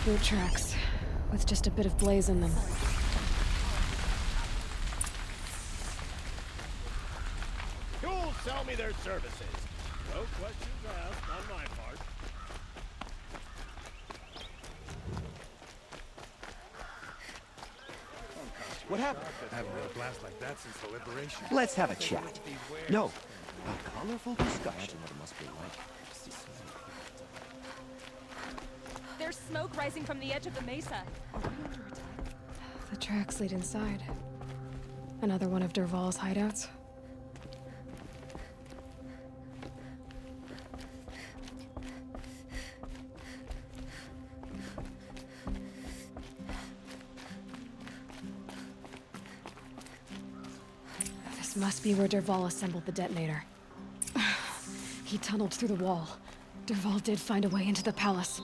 Boot tracks, with just a bit of blaze in them. Who'll sell me their services? No questions asked on my part. What happened? Haven't had a blast like that since the liberation. Let's have a chat. No, a colorful discussion. What it must be like. There's smoke rising from the edge of the mesa. Are we under attack? The tracks lead inside. Another one of Dervahl's hideouts. This must be where Dervahl assembled the detonator. He tunneled through the wall. Dervahl did find a way into the palace.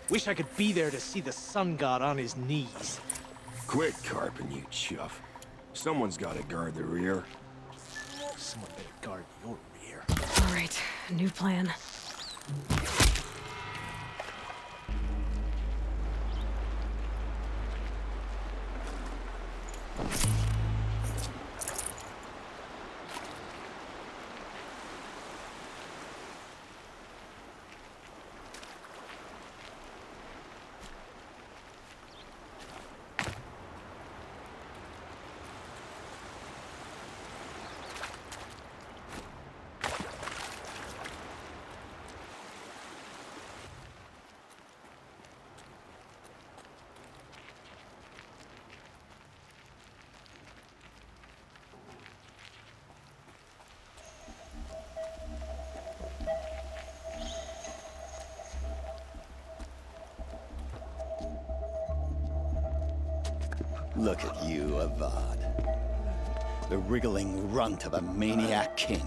Wish I could be there to see the sun god on his knees. Quit carping, you chuff. Someone's gotta guard the rear. Someone better guard your rear. All right, new plan. Look at you, Avad. The wriggling runt of a maniac king.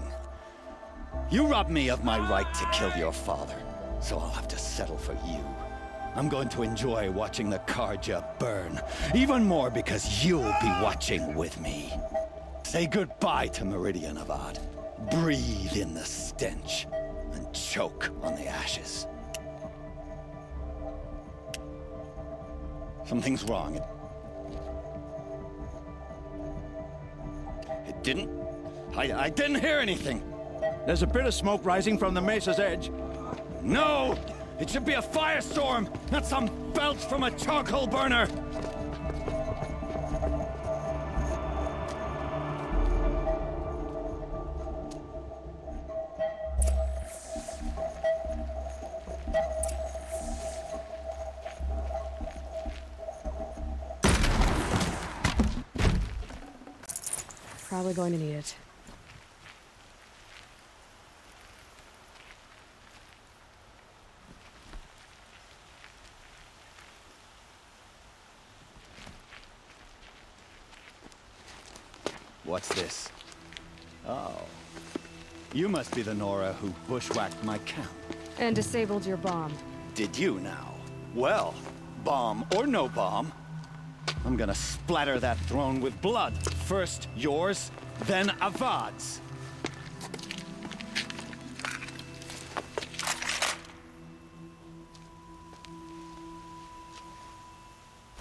You robbed me of my right to kill your father, so I'll have to settle for you. I'm going to enjoy watching the Karja burn, even more because you'll be watching with me. Say goodbye to Meridian, Avad. Breathe in the stench, and choke on the ashes. Something's wrong. It didn't... I didn't hear anything. There's a bit of smoke rising from the mesa's edge. No! It should be a firestorm, not some belch from a charcoal burner! Probably going to need it. What's this? Oh. You must be the Nora who bushwhacked my camp. And disabled your bomb. Did you now? Well, bomb or no bomb, I'm gonna splatter that throne with blood. First yours, then Avad's.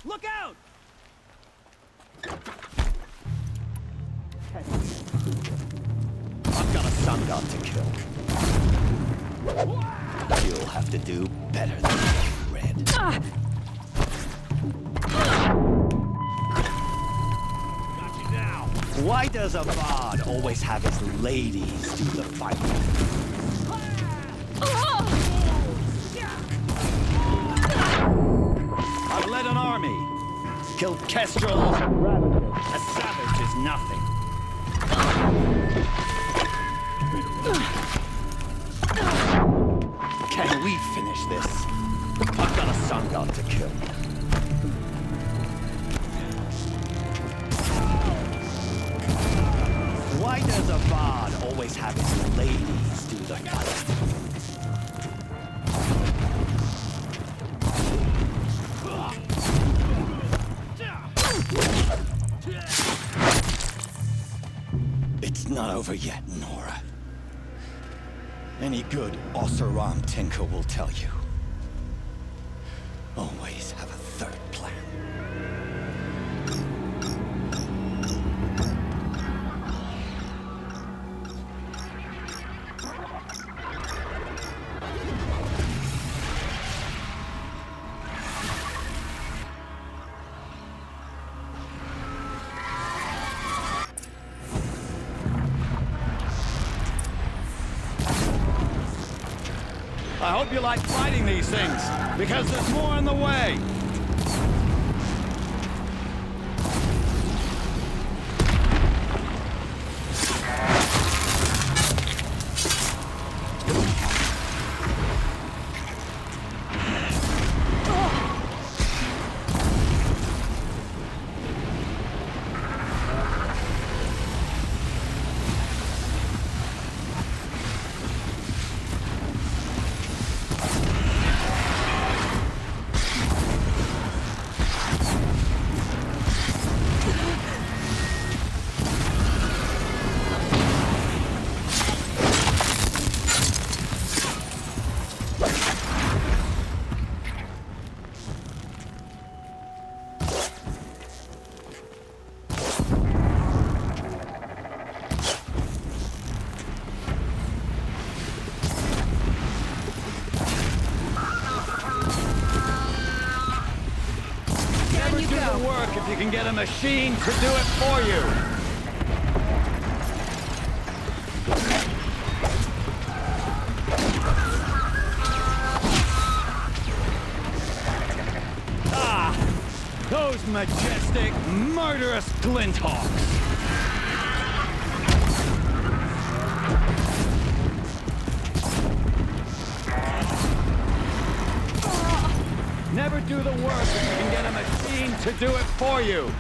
Look out! I've got a sun god to kill. You'll have to do better than that, Red. Why does Avad always have his ladies do the fighting? I've led an army, killed kestrels and ravagers. A savage is nothing. Can we finish this? I've got a sun god to kill. Why does Avad always have his ladies do the fighting? It's not over yet, Nora. Any good Oseram tinker will tell you. Always have a third plan. I hope you like fighting these things, because there's more on the way. Work if you can get a machine to do it for you. Ah, those majestic, murderous glinthawks. Never do the work if you can get a machine to do it for you.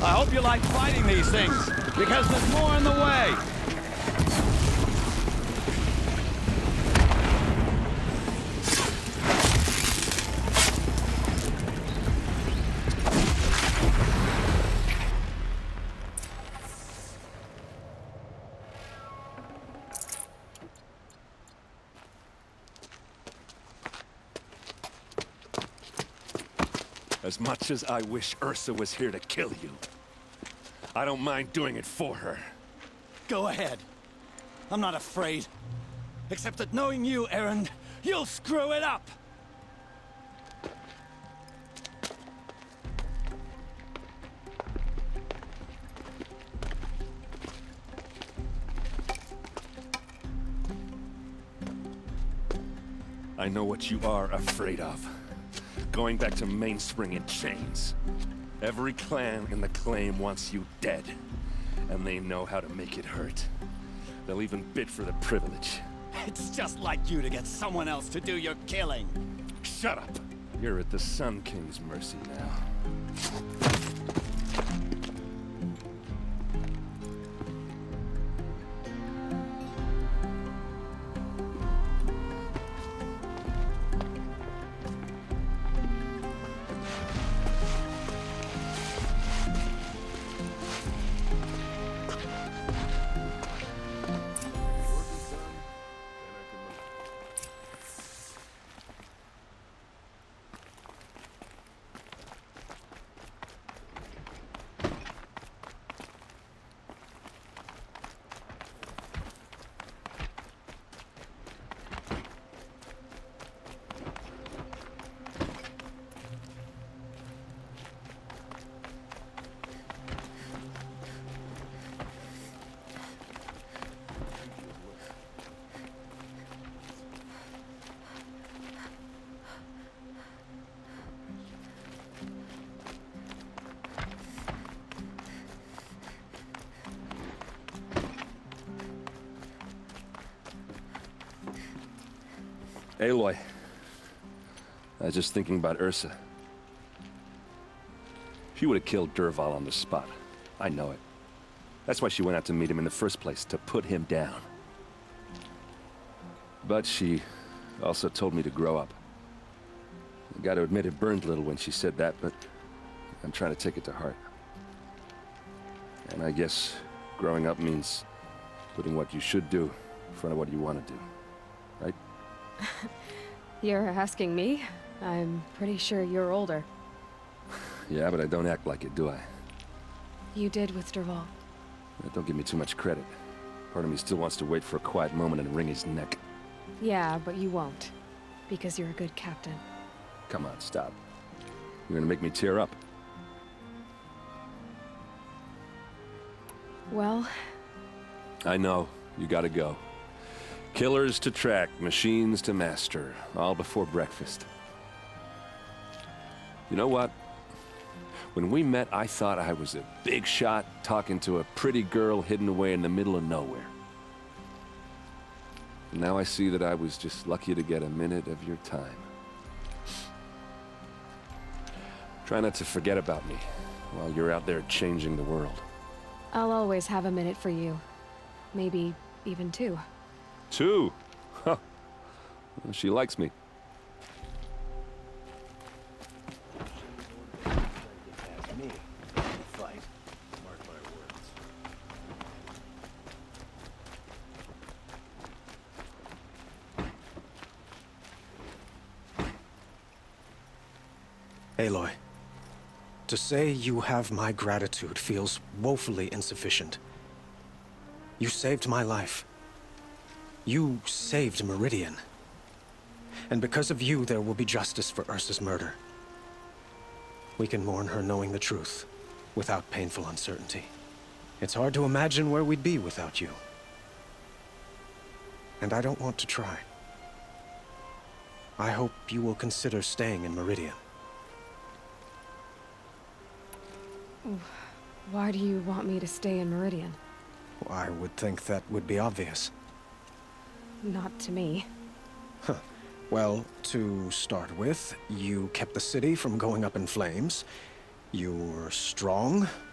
I hope you like fighting these things, because there's more in the way. As much as I wish Ursa was here to kill you, I don't mind doing it for her. Go ahead. I'm not afraid. Except that knowing you, Erend, you'll screw it up! I know what you are afraid of. Going back to Mainspring in chains. Every clan in the claim wants you dead. And they know how to make it hurt. They'll even bid for the privilege. It's just like you to get someone else to do your killing. Shut up! You're at the Sun King's mercy now. Aloy, I was just thinking about Ursa. She would have killed Dervahl on the spot. I know it. That's why she went out to meet him in the first place, to put him down. But she also told me to grow up. I gotta admit it burned a little when she said that, but I'm trying to take it to heart. And I guess growing up means putting what you should do in front of what you want to do. Right? You're asking me? I'm pretty sure you're older. Yeah, but I don't act like it, do I? You did with Dervahl. Don't give me too much credit. Part of me still wants to wait for a quiet moment and wring his neck. Yeah, but you won't. Because you're a good captain. Come on, stop. You're gonna make me tear up. Well... I know. You gotta go. Killers to track, machines to master, all before breakfast. You know what? When we met, I thought I was a big shot talking to a pretty girl hidden away in the middle of nowhere. And now I see that I was just lucky to get a minute of your time. Try not to forget about me while you're out there changing the world. I'll always have a minute for you. Maybe even two. Two? Huh. Well, she likes me. Aloy, to say you have my gratitude feels woefully insufficient. You saved my life. You saved Meridian. And because of you, there will be justice for Ursa's murder. We can mourn her knowing the truth, without painful uncertainty. It's hard to imagine where we'd be without you. And I don't want to try. I hope you will consider staying in Meridian. Why do you want me to stay in Meridian? I would think that would be obvious. Not to me. Huh. Well, to start with, you kept the city from going up in flames. You were strong,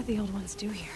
did the old ones do here?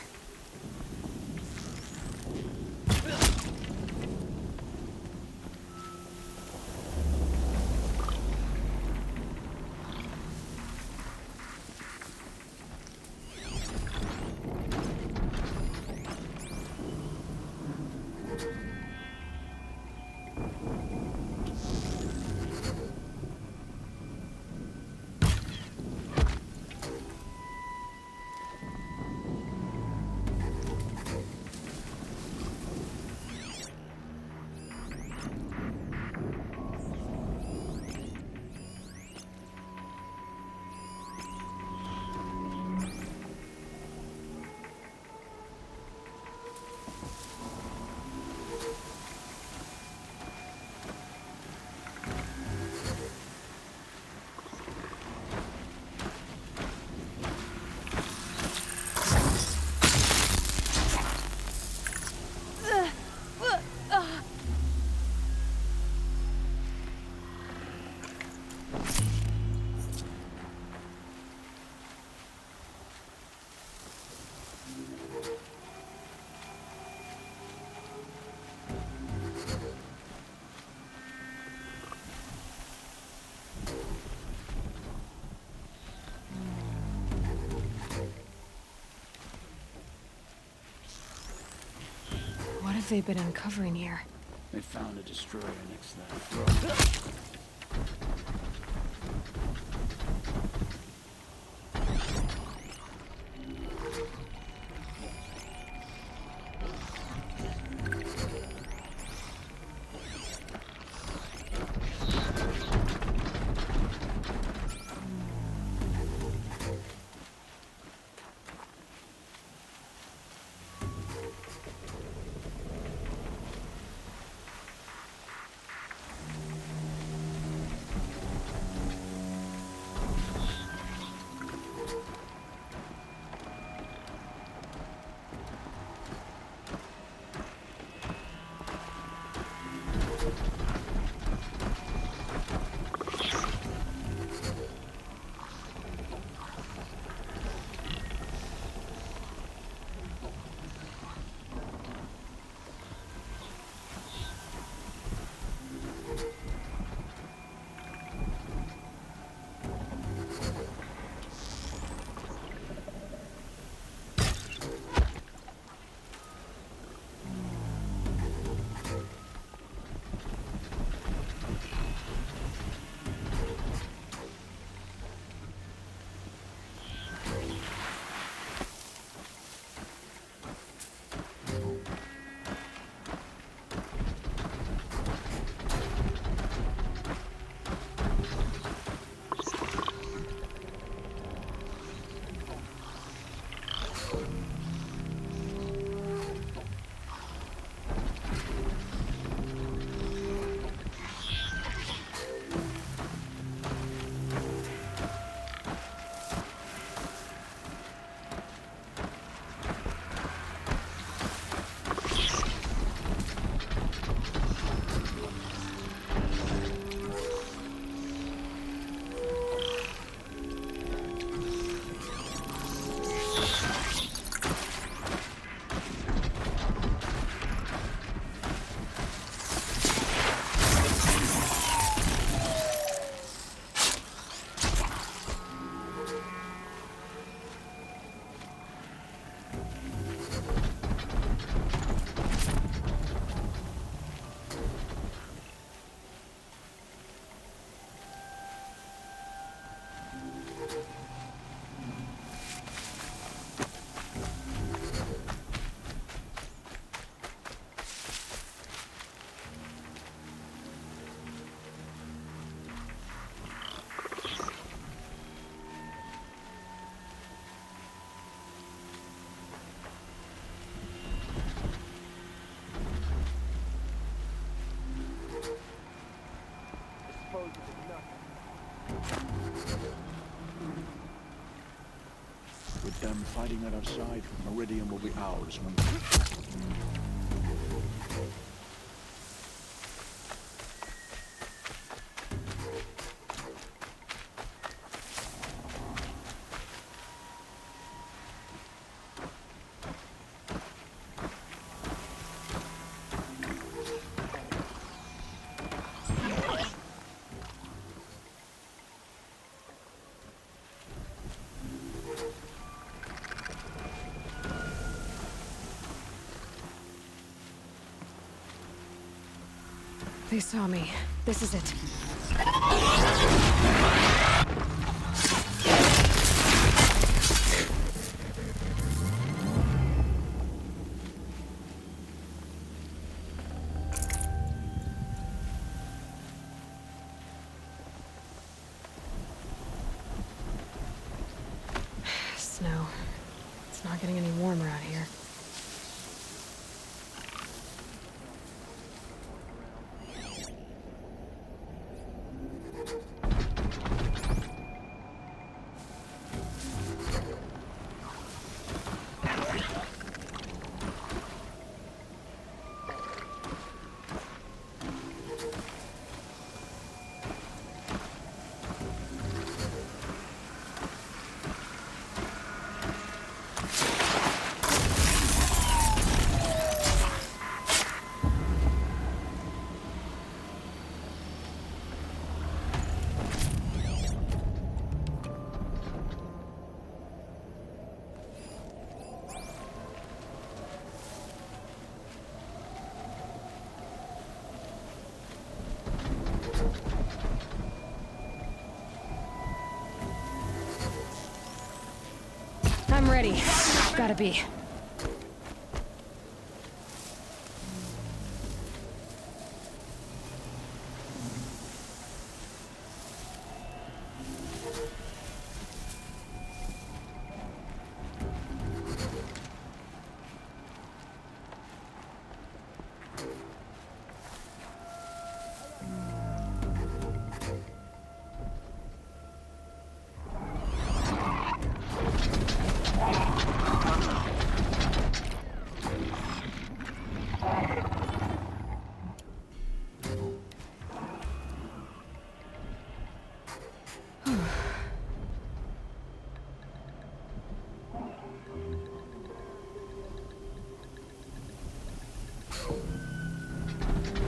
What have they been uncovering here? They found a destroyer next to that throne. With them fighting at our side, Meridian will be ours when... They saw me. This is it. Snow. It's not getting any warmer out here. I'm ready. Gotta be.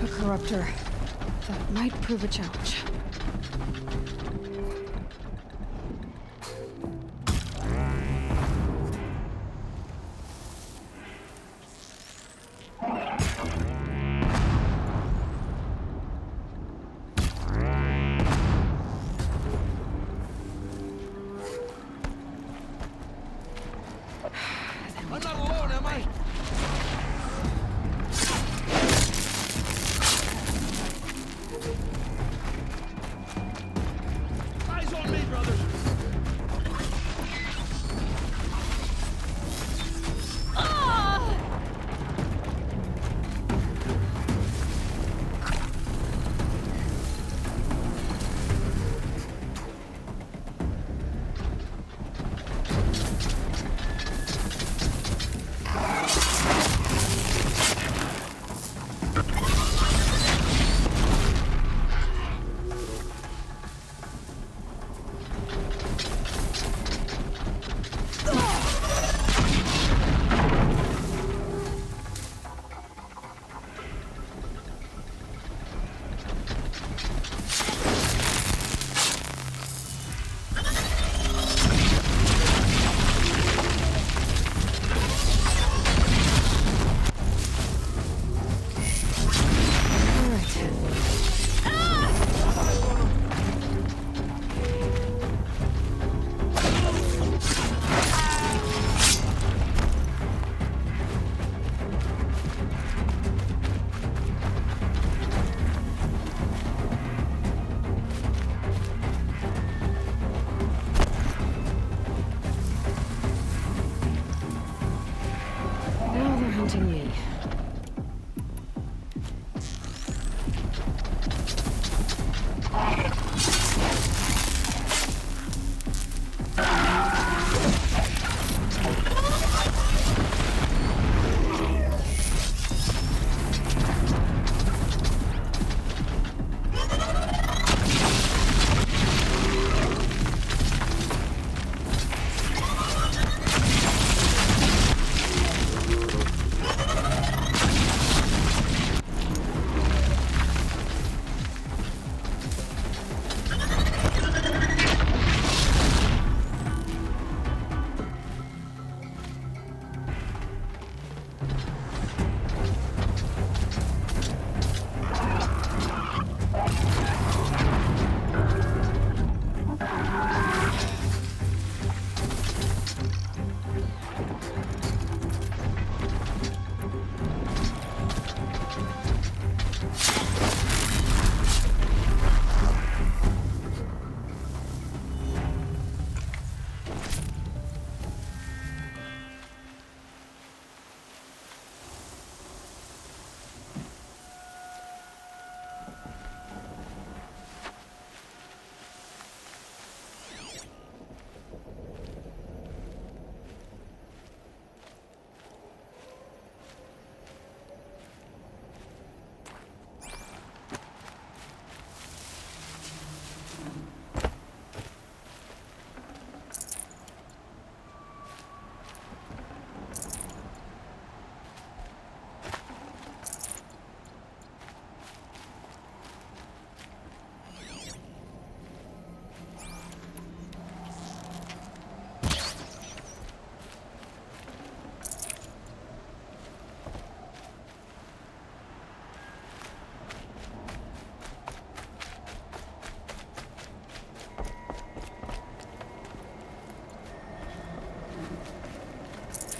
A corruptor. That might prove a challenge. I'm not alone, am I?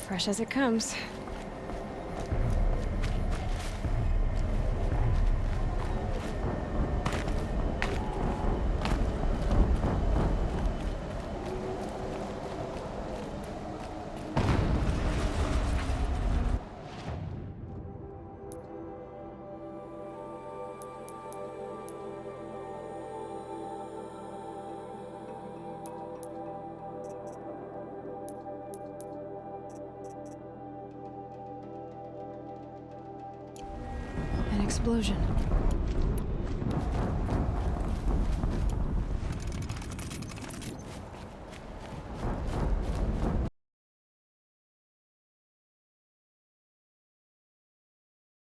Fresh as it comes. An explosion.